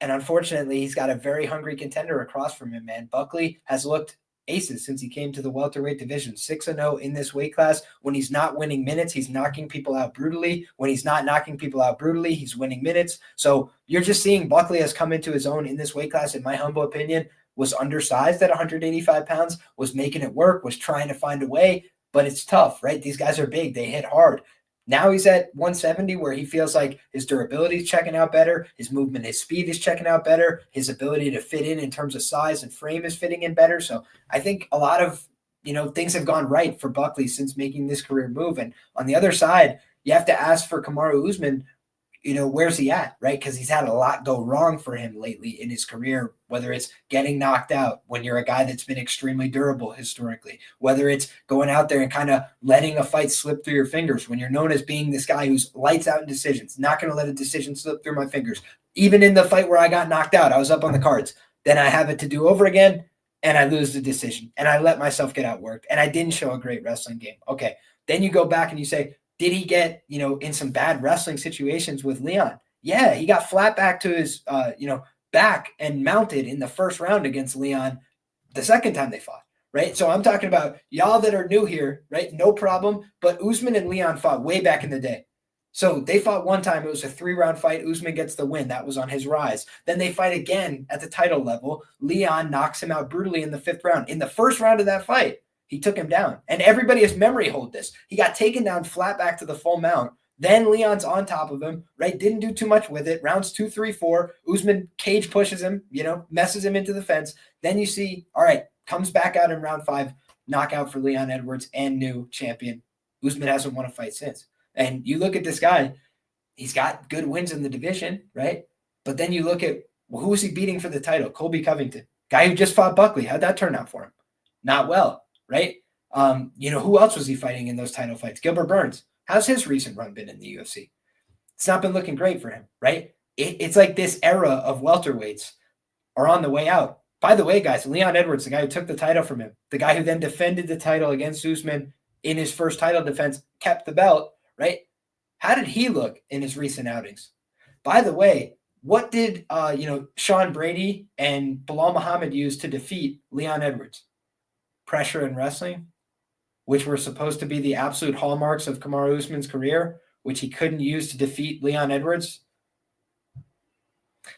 And unfortunately, he's got a very hungry contender across from him, man. Buckley has looked aces since he came to the welterweight division, 6-0 in this weight class. When he's not winning minutes, he's knocking people out brutally. When he's not knocking people out brutally, he's winning minutes. So you're just seeing Buckley has come into his own in this weight class, in my humble opinion, was undersized at 185 pounds, was making it work, was trying to find a way, but it's tough, right? These guys are big. They hit hard. Now he's at 170 where he feels like his durability is checking out better. His movement, his speed is checking out better. His ability to fit in terms of size and frame is fitting in better. So I think a lot of, things have gone right for Buckley since making this career move. And on the other side, you have to ask for Kamaru Usman, where's he at, right? Because he's had a lot go wrong for him lately in his career, whether it's getting knocked out when you're a guy that's been extremely durable historically, whether it's going out there and kind of letting a fight slip through your fingers when you're known as being this guy who's lights out in decisions, not going to let a decision slip through my fingers. Even in the fight where I got knocked out, I was up on the cards. Then I have it to do over again, and I lose the decision, and I let myself get outworked, and I didn't show a great wrestling game. Okay, then you go back and you say, did he get, in some bad wrestling situations with Leon? Yeah, he got flat back to his, back and mounted in the first round against Leon the second time they fought, right? So I'm talking about y'all that are new here, right? No problem. But Usman and Leon fought way back in the day. So they fought one time. It was a 3-round fight. Usman gets the win. That was on his rise. Then they fight again at the title level. Leon knocks him out brutally in the 5th round. In the first round of that fight, he took him down. And everybody has memory hold this. He got taken down flat back to the full mount. Then Leon's on top of him, right? Didn't do too much with it. Rounds 2, 3, 4. Usman cage pushes him, messes him into the fence. Then you see, all right, comes back out in round 5, knockout for Leon Edwards and new champion. Usman hasn't won a fight since. And you look at this guy, he's got good wins in the division, right? But then you look at, who is he beating for the title? Colby Covington, guy who just fought Buckley. How'd that turn out for him? Not well, right? Who else was he fighting in those title fights? Gilbert Burns. How's his recent run been in the UFC? It's not been looking great for him, right? It's like this era of welterweights are on the way out. By the way, guys, Leon Edwards, the guy who took the title from him, the guy who then defended the title against Usman in his first title defense, kept the belt, right? How did he look in his recent outings? By the way, what did Sean Brady and Bilal Muhammad use to defeat Leon Edwards? Pressure and wrestling, which were supposed to be the absolute hallmarks of Kamaru Usman's career, which he couldn't use to defeat Leon Edwards.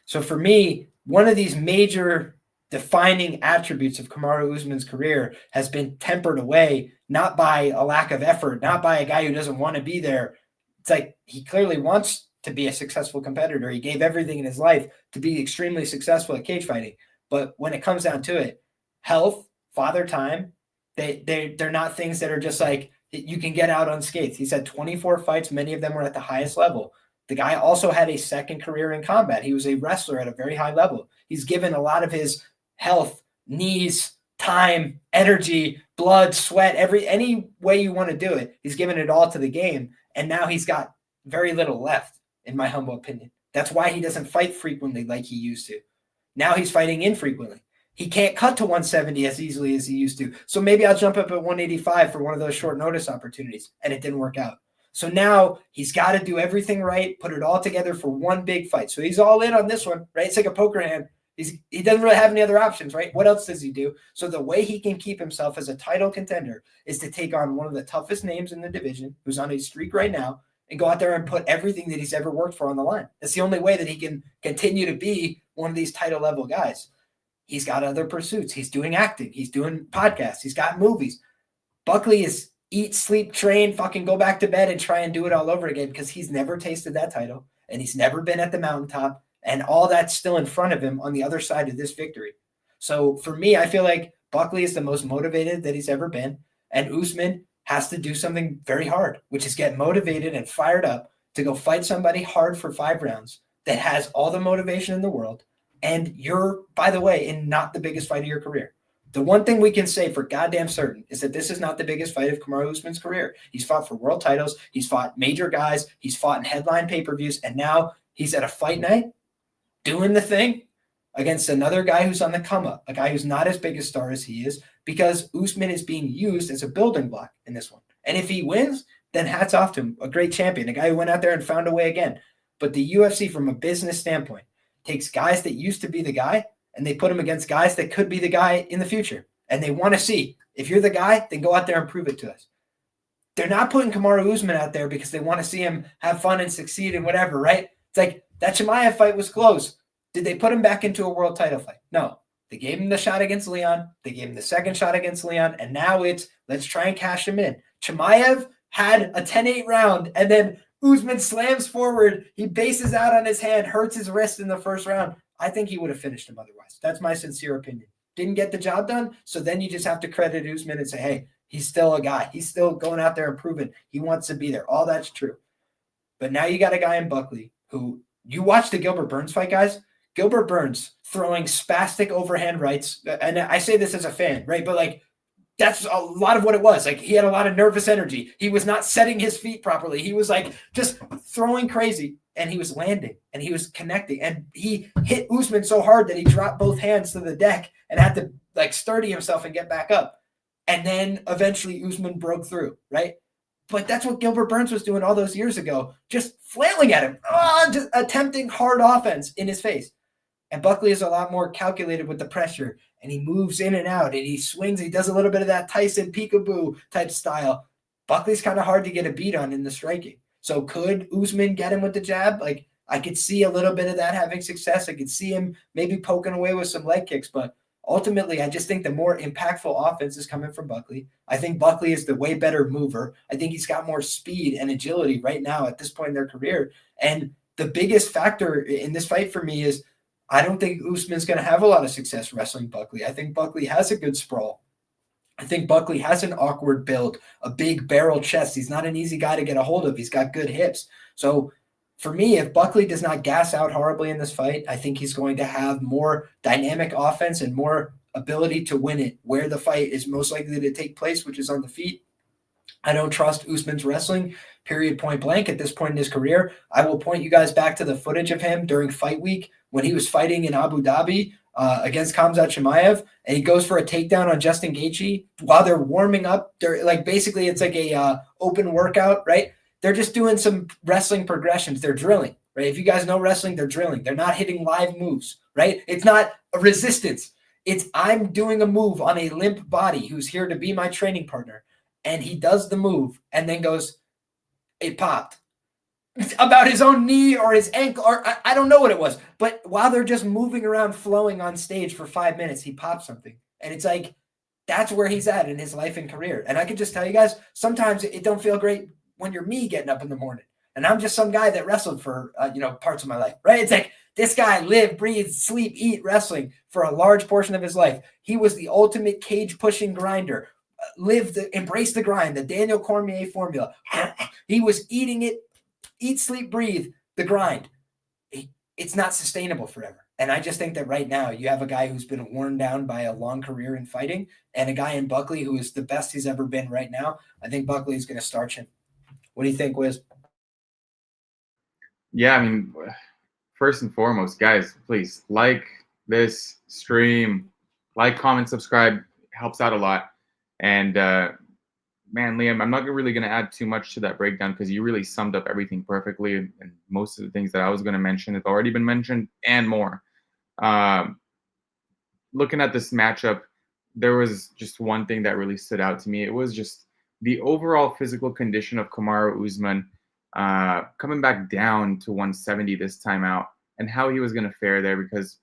So for me, one of these major defining attributes of Kamaru Usman's career has been tempered away, not by a lack of effort, not by a guy who doesn't want to be there. It's like he clearly wants to be a successful competitor. He gave everything in his life to be extremely successful at cage fighting. But when it comes down to it, health, father time, they're not things that are just like you can get out unscathed. He's had 24 fights. Many of them were at the highest level. The guy also had a second career in combat. He was a wrestler at a very high level. He's given a lot of his health, knees, time, energy, blood, sweat, any way you want to do it. He's given it all to the game. And now he's got very little left, in my humble opinion. That's why he doesn't fight frequently like he used to. Now he's fighting infrequently. He can't cut to 170 as easily as he used to. So maybe I'll jump up at 185 for one of those short notice opportunities. And it didn't work out. So now he's got to do everything right, put it all together for one big fight. So he's all in on this one, right? It's like a poker hand. He doesn't really have any other options, right? What else does he do? So the way he can keep himself as a title contender is to take on one of the toughest names in the division, who's on a streak right now, and go out there and put everything that he's ever worked for on the line. That's the only way that he can continue to be one of these title level guys. He's got other pursuits. He's doing acting. He's doing podcasts. He's got movies. Buckley is eat, sleep, train, fucking go back to bed and try and do it all over again because he's never tasted that title and he's never been at the mountaintop. And all that's still in front of him on the other side of this victory. So for me, I feel like Buckley is the most motivated that he's ever been. And Usman has to do something very hard, which is get motivated and fired up to go fight somebody hard for 5 rounds that has all the motivation in the world. And you're, by the way, in not the biggest fight of your career. The one thing we can say for goddamn certain is that this is not the biggest fight of Kamaru Usman's career. He's fought for world titles. He's fought major guys. He's fought in headline pay-per-views. And now he's at a fight night doing the thing against another guy who's on the come up, a guy who's not as big a star as he is, because Usman is being used as a building block in this one. And if he wins, then hats off to him, a great champion, a guy who went out there and found a way again. But the UFC, from a business standpoint, takes guys that used to be the guy and they put them against guys that could be the guy in the future. And they want to see, if you're the guy, then go out there and prove it to us. They're not putting Kamaru Usman out there because they want to see him have fun and succeed and whatever, right? It's like, that Chimaev fight was close. Did they put him back into a world title fight? No. They gave him the shot against Leon. They gave him the second shot against Leon. And now it's, let's try and cash him in. Chimaev had a 10-8 round, and then Usman slams forward. He bases out on his hand, hurts his wrist in the first round. I think he would have finished him otherwise. That's my sincere opinion. Didn't get the job done, so then you just have to credit Usman and say, hey, he's still a guy. He's still going out there and proving he wants to be there. All that's true. But now you got a guy in Buckley who, you watch the Gilbert Burns fight, guys. Gilbert Burns throwing spastic overhand rights. And I say this as a fan, right? But like, that's a lot of what it was. Like, he had a lot of nervous energy. He was not setting his feet properly. He was like just throwing crazy, and he was landing and he was connecting. And he hit Usman so hard that he dropped both hands to the deck and had to like sturdy himself and get back up. And then eventually Usman broke through, right? But that's what Gilbert Burns was doing all those years ago, just flailing at him, just attempting hard offense in his face. And Buckley is a lot more calculated with the pressure, and he moves in and out, and he swings. He does a little bit of that Tyson peekaboo type style. Buckley's kind of hard to get a beat on in the striking. So could Usman get him with the jab? Like, I could see a little bit of that having success. I could see him maybe poking away with some leg kicks, but ultimately, I just think the more impactful offense is coming from Buckley. I think Buckley is the way better mover. I think he's got more speed and agility right now at this point in their career. And the biggest factor in this fight for me is I don't think Usman's going to have a lot of success wrestling Buckley. I think Buckley has a good sprawl. I think Buckley has an awkward build, a big barrel chest. He's not an easy guy to get a hold of. He's got good hips. So for me, if Buckley does not gas out horribly in this fight, I think he's going to have more dynamic offense and more ability to win it where the fight is most likely to take place, which is on the feet. I don't trust Usman's wrestling, period, point blank, at this point in his career. I will point you guys back to the footage of him during fight week when he was fighting in Abu Dhabi against Khamzat Chimaev, and he goes for a takedown on Justin Gaethje while they're warming up. They're like, basically it's like a open workout, right? They're just doing some wrestling progressions. They're drilling, right? If you guys know wrestling, they're drilling. They're not hitting live moves, right? It's not a resistance. It's I'm doing a move on a limp body who's here to be my training partner. And he does the move and then goes, it popped. About his own knee or his ankle, or I don't know what it was. But while they're just moving around, flowing on stage for 5 minutes, he pops something. And it's like, that's where he's at in his life and career. And I can just tell you guys, sometimes it don't feel great when you're me getting up in the morning. And I'm just some guy that wrestled for, parts of my life, right? It's like this guy lived, breathed, sleep, eat wrestling for a large portion of his life. He was the ultimate cage pushing grinder. Embrace the grind, the Daniel Cormier formula. He was eating it, eat, sleep, breathe, the grind. It's not sustainable forever. And I just think that right now you have a guy who's been worn down by a long career in fighting and a guy in Buckley who is the best he's ever been right now. I think Buckley is going to starch him. What do you think, Wiz? Yeah, I mean, first and foremost, guys, please like this stream. Like, comment, subscribe. Helps out a lot. And man, Liam, I'm not really going to add too much to that breakdown because you really summed up everything perfectly. And most of the things that I was going to mention have already been mentioned and more. Looking at this matchup, there was just one thing that really stood out to me. It was just the overall physical condition of Kamaru Usman coming back down to 170 this time out and how he was going to fare there, because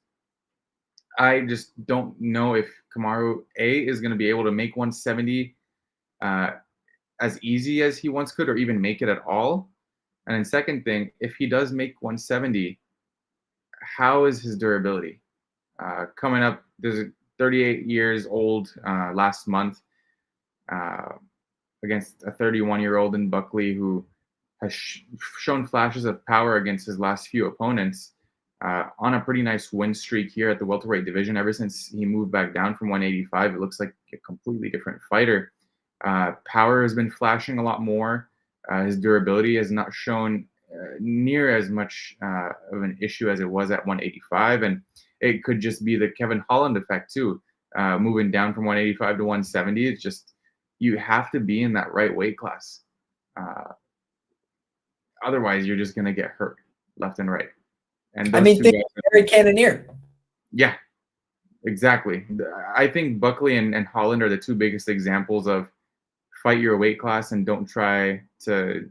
I just don't know if Kamaru is going to be able to make 170 as easy as he once could, or even make it at all. And then second thing, if he does make 170, how is his durability? Coming up, there's a 38 years old last month against a 31-year-old in Buckley who has shown flashes of power against his last few opponents. On a pretty nice win streak here at the welterweight division. Ever since he moved back down from 185, it looks like a completely different fighter. Power has been flashing a lot more. His durability has not shown near as much of an issue as it was at 185. And it could just be the Kevin Holland effect too. Moving down from 185 to 170, it's just, you have to be in that right weight class. Otherwise, you're just going to get hurt left and right. And I mean, think Harry Cannonier. Yeah, exactly. I think Buckley and Holland are the two biggest examples of fight your weight class and don't try to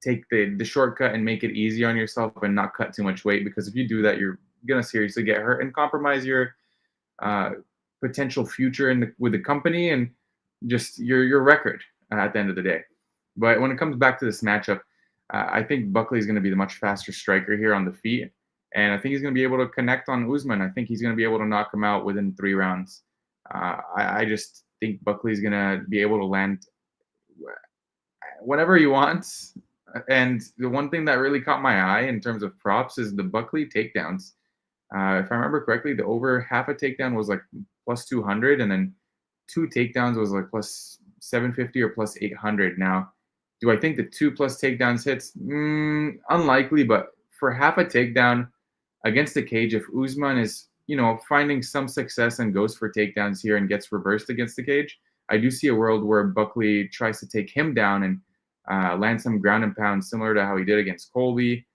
take the shortcut and make it easy on yourself and not cut too much weight, because if you do that, you're going to seriously get hurt and compromise your potential future with the company and just your record at the end of the day. But when it comes back to this matchup, I think Buckley is going to be the much faster striker here on the feet. And I think he's going to be able to connect on Usman. I think he's going to be able to knock him out within 3 rounds. I just think Buckley's going to be able to land whatever he wants. And the one thing that really caught my eye in terms of props is the Buckley takedowns. If I remember correctly, the over half a takedown was like plus 200, and then 2 takedowns was like plus 750 or plus 800. Now, do I think the 2+ takedowns hits? Unlikely, but for half a takedown against the cage, if Usman is, finding some success and goes for takedowns here and gets reversed against the cage, I do see a world where Buckley tries to take him down and land some ground and pound, similar to how he did against Colby,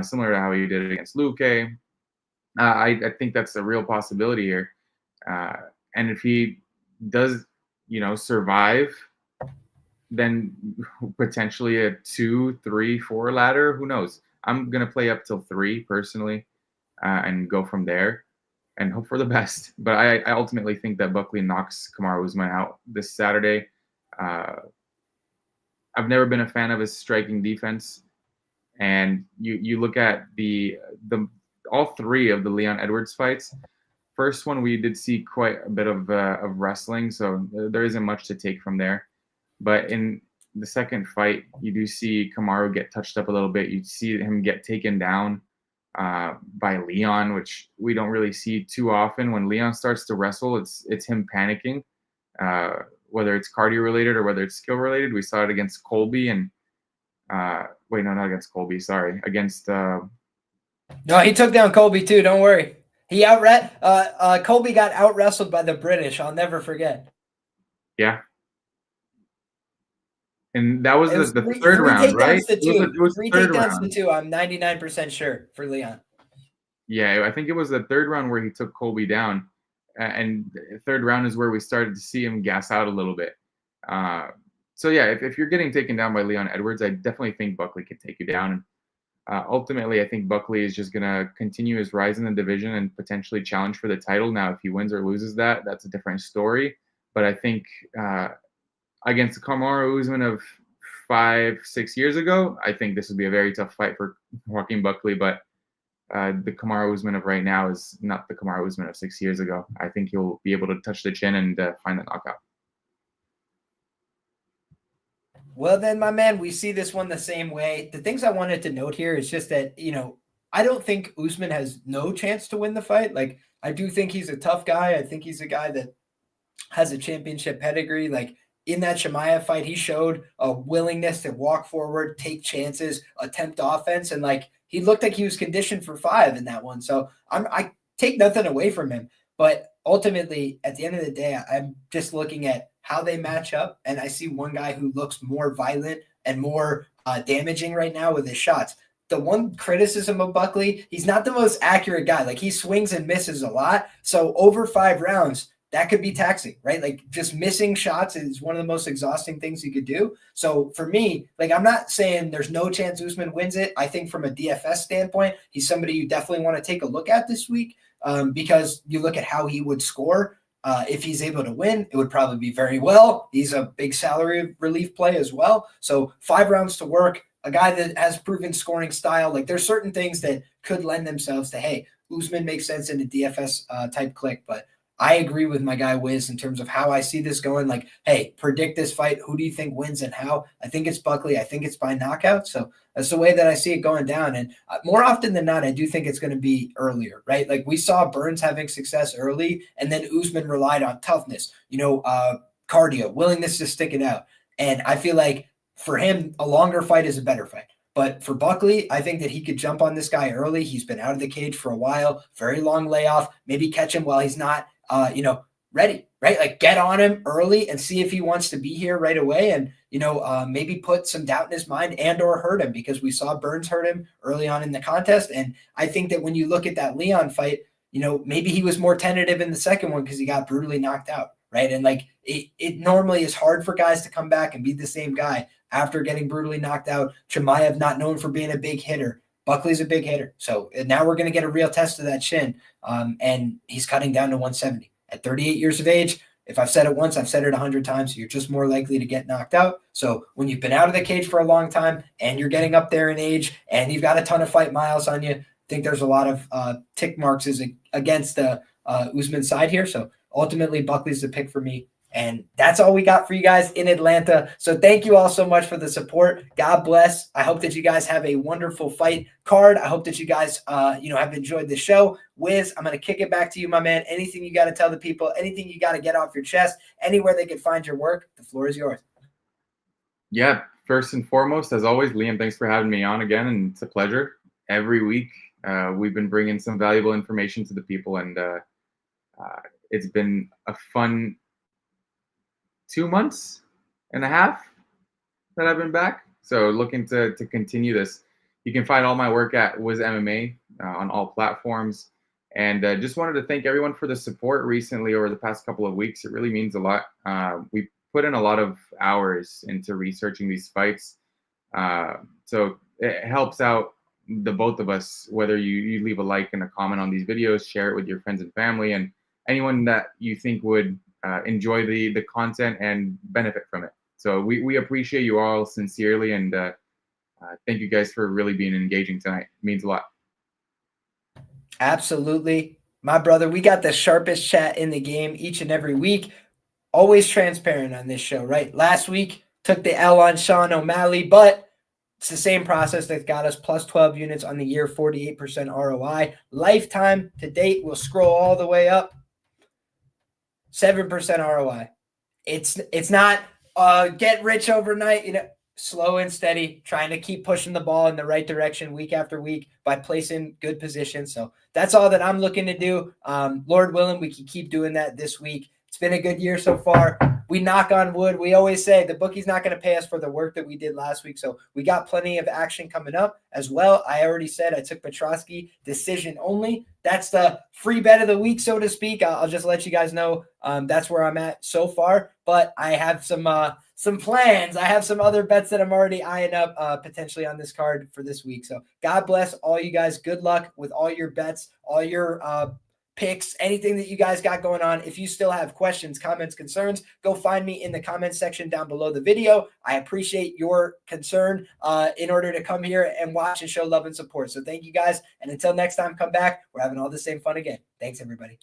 similar to how he did against Luke. I think that's a real possibility here. And if he does, survive, then potentially a 2, 3, 4 ladder. Who knows? I'm going to play up till 3 personally and go from there and hope for the best. But I ultimately think that Buckley knocks Kamaru Usman out this Saturday. I've never been a fan of his striking defense. And you look at the all 3 of the Leon Edwards fights. First one, we did see quite a bit of wrestling, so there isn't much to take from there. But in the second fight, you do see Kamaru get touched up a little bit. You see him get taken down by Leon, which we don't really see too often. When Leon starts to wrestle, it's him panicking. whether it's cardio related or whether it's skill related. We saw it against Colby and wait, no, not against Colby. Sorry, against. No, he took down Colby too. Don't worry. He Colby got out wrestled by the British. I'll never forget. Yeah. And that was the third round, right? It was three takedowns to two. I'm 99% sure for Leon. Yeah, I think it was the third round where he took Colby down. And the third round is where we started to see him gas out a little bit. So, yeah, if you're getting taken down by Leon Edwards, I definitely think Buckley can take you down. And ultimately, I think Buckley is just going to continue his rise in the division and potentially challenge for the title. Now, if he wins or loses that's a different story. But I think against the Kamaru Usman of 5-6 years ago, I think this would be a very tough fight for Joaquin Buckley. But the Kamaru Usman of right now is not the Kamaru Usman of 6 years ago. I think he'll be able to touch the chin and find the knockout. Well, then, my man, we see this one the same way. The things I wanted to note here is just that, I don't think Usman has no chance to win the fight. Like, I do think he's a tough guy. I think he's a guy that has a championship pedigree. Like, in that Chimaev fight, he showed a willingness to walk forward, take chances, attempt offense, and he looked like he was conditioned for 5 in that one. So I take nothing away from him, but ultimately, at the end of the day, I'm just looking at how they match up, and I see one guy who looks more violent and more damaging right now with his shots. The one criticism of Buckley, he's not the most accurate guy. Like, he swings and misses a lot. So over 5 rounds, that could be taxing, right? Like, just missing shots is one of the most exhausting things you could do. So for me, I'm not saying there's no chance Usman wins it. I think from a DFS standpoint, he's somebody you definitely want to take a look at this week because you look at how he would score. If he's able to win, it would probably be very well. He's a big salary relief play as well. So 5 rounds to work, a guy that has proven scoring style. Like, there's certain things that could lend themselves to, hey, Usman makes sense in a DFS type click, but I agree with my guy Wizz in terms of how I see this going. Like, hey, predict this fight. Who do you think wins and how? I think it's Buckley. I think it's by knockout. So that's the way that I see it going down. And more often than not, I do think it's going to be earlier, right? Like, we saw Burns having success early, and then Usman relied on toughness, cardio, willingness to stick it out. And I feel like for him, a longer fight is a better fight. But for Buckley, I think that he could jump on this guy early. He's been out of the cage for a while, very long layoff, maybe catch him while he's not ready, right? Like, get on him early and see if he wants to be here right away, and maybe put some doubt in his mind and or hurt him, because we saw Burns hurt him early on in the contest. And I think that when you look at that Leon fight, maybe he was more tentative in the second one because he got brutally knocked out, right? And it normally is hard for guys to come back and be the same guy after getting brutally knocked out. Chimaev, not known for being a big hitter. Buckley's a big hitter. So now we're going to get a real test of that chin. And he's cutting down to 170 at 38 years of age. If I've said it once, I've said it 100 times. You're just more likely to get knocked out. So when you've been out of the cage for a long time and you're getting up there in age and you've got a ton of fight miles on you, I think there's a lot of tick marks against the Usman side here. So ultimately, Buckley's the pick for me. And that's all we got for you guys in Atlanta. So thank you all so much for the support. God bless. I hope that you guys have a wonderful fight card. I hope that you guys, have enjoyed the show. Wizz, I'm going to kick it back to you, my man. Anything you got to tell the people, anything you got to get off your chest, anywhere they can find your work, the floor is yours. Yeah, first and foremost, as always, Liam, thanks for having me on again. And it's a pleasure. Every week, we've been bringing some valuable information to the people. And it's been a fun 2.5 months that I've been back. So looking to continue this. You can find all my work at Wizz MMA on all platforms. And just wanted to thank everyone for the support recently over the past couple of weeks. It really means a lot. We put in a lot of hours into researching these fights. So it helps out the both of us, whether you leave a like and a comment on these videos, share it with your friends and family, and anyone that you think would enjoy the content and benefit from it. So we appreciate you all sincerely, and thank you guys for really being engaging tonight. It means a lot. Absolutely. My brother, we got the sharpest chat in the game each and every week. Always transparent on this show, right? Last week, took the L on Sean O'Malley, but it's the same process that got us plus 12 units on the year, 48% ROI. Lifetime to date, we'll scroll all the way up. 7% ROI. It's not get rich overnight, you know, slow and steady, trying to keep pushing the ball in the right direction week after week by placing good positions. So that's all that I'm looking to do. Lord willing, we can keep doing that this week. It's been a good year so far. We knock on wood. We always say the bookie's not going to pay us for the work that we did last week. So we got plenty of action coming up as well. I already said I took Petrosky decision only. That's the free bet of the week, so to speak. I'll just let you guys know that's where I'm at so far. But I have some plans. I have some other bets that I'm already eyeing up potentially on this card for this week. So God bless all you guys. Good luck with all your bets, all your picks, anything that you guys got going on. If you still have questions, comments, concerns, go find me in the comments section down below the video. I appreciate your concern in order to come here and watch and show love and support. So thank you guys. And until next time, come back. We're having all the same fun again. Thanks, everybody.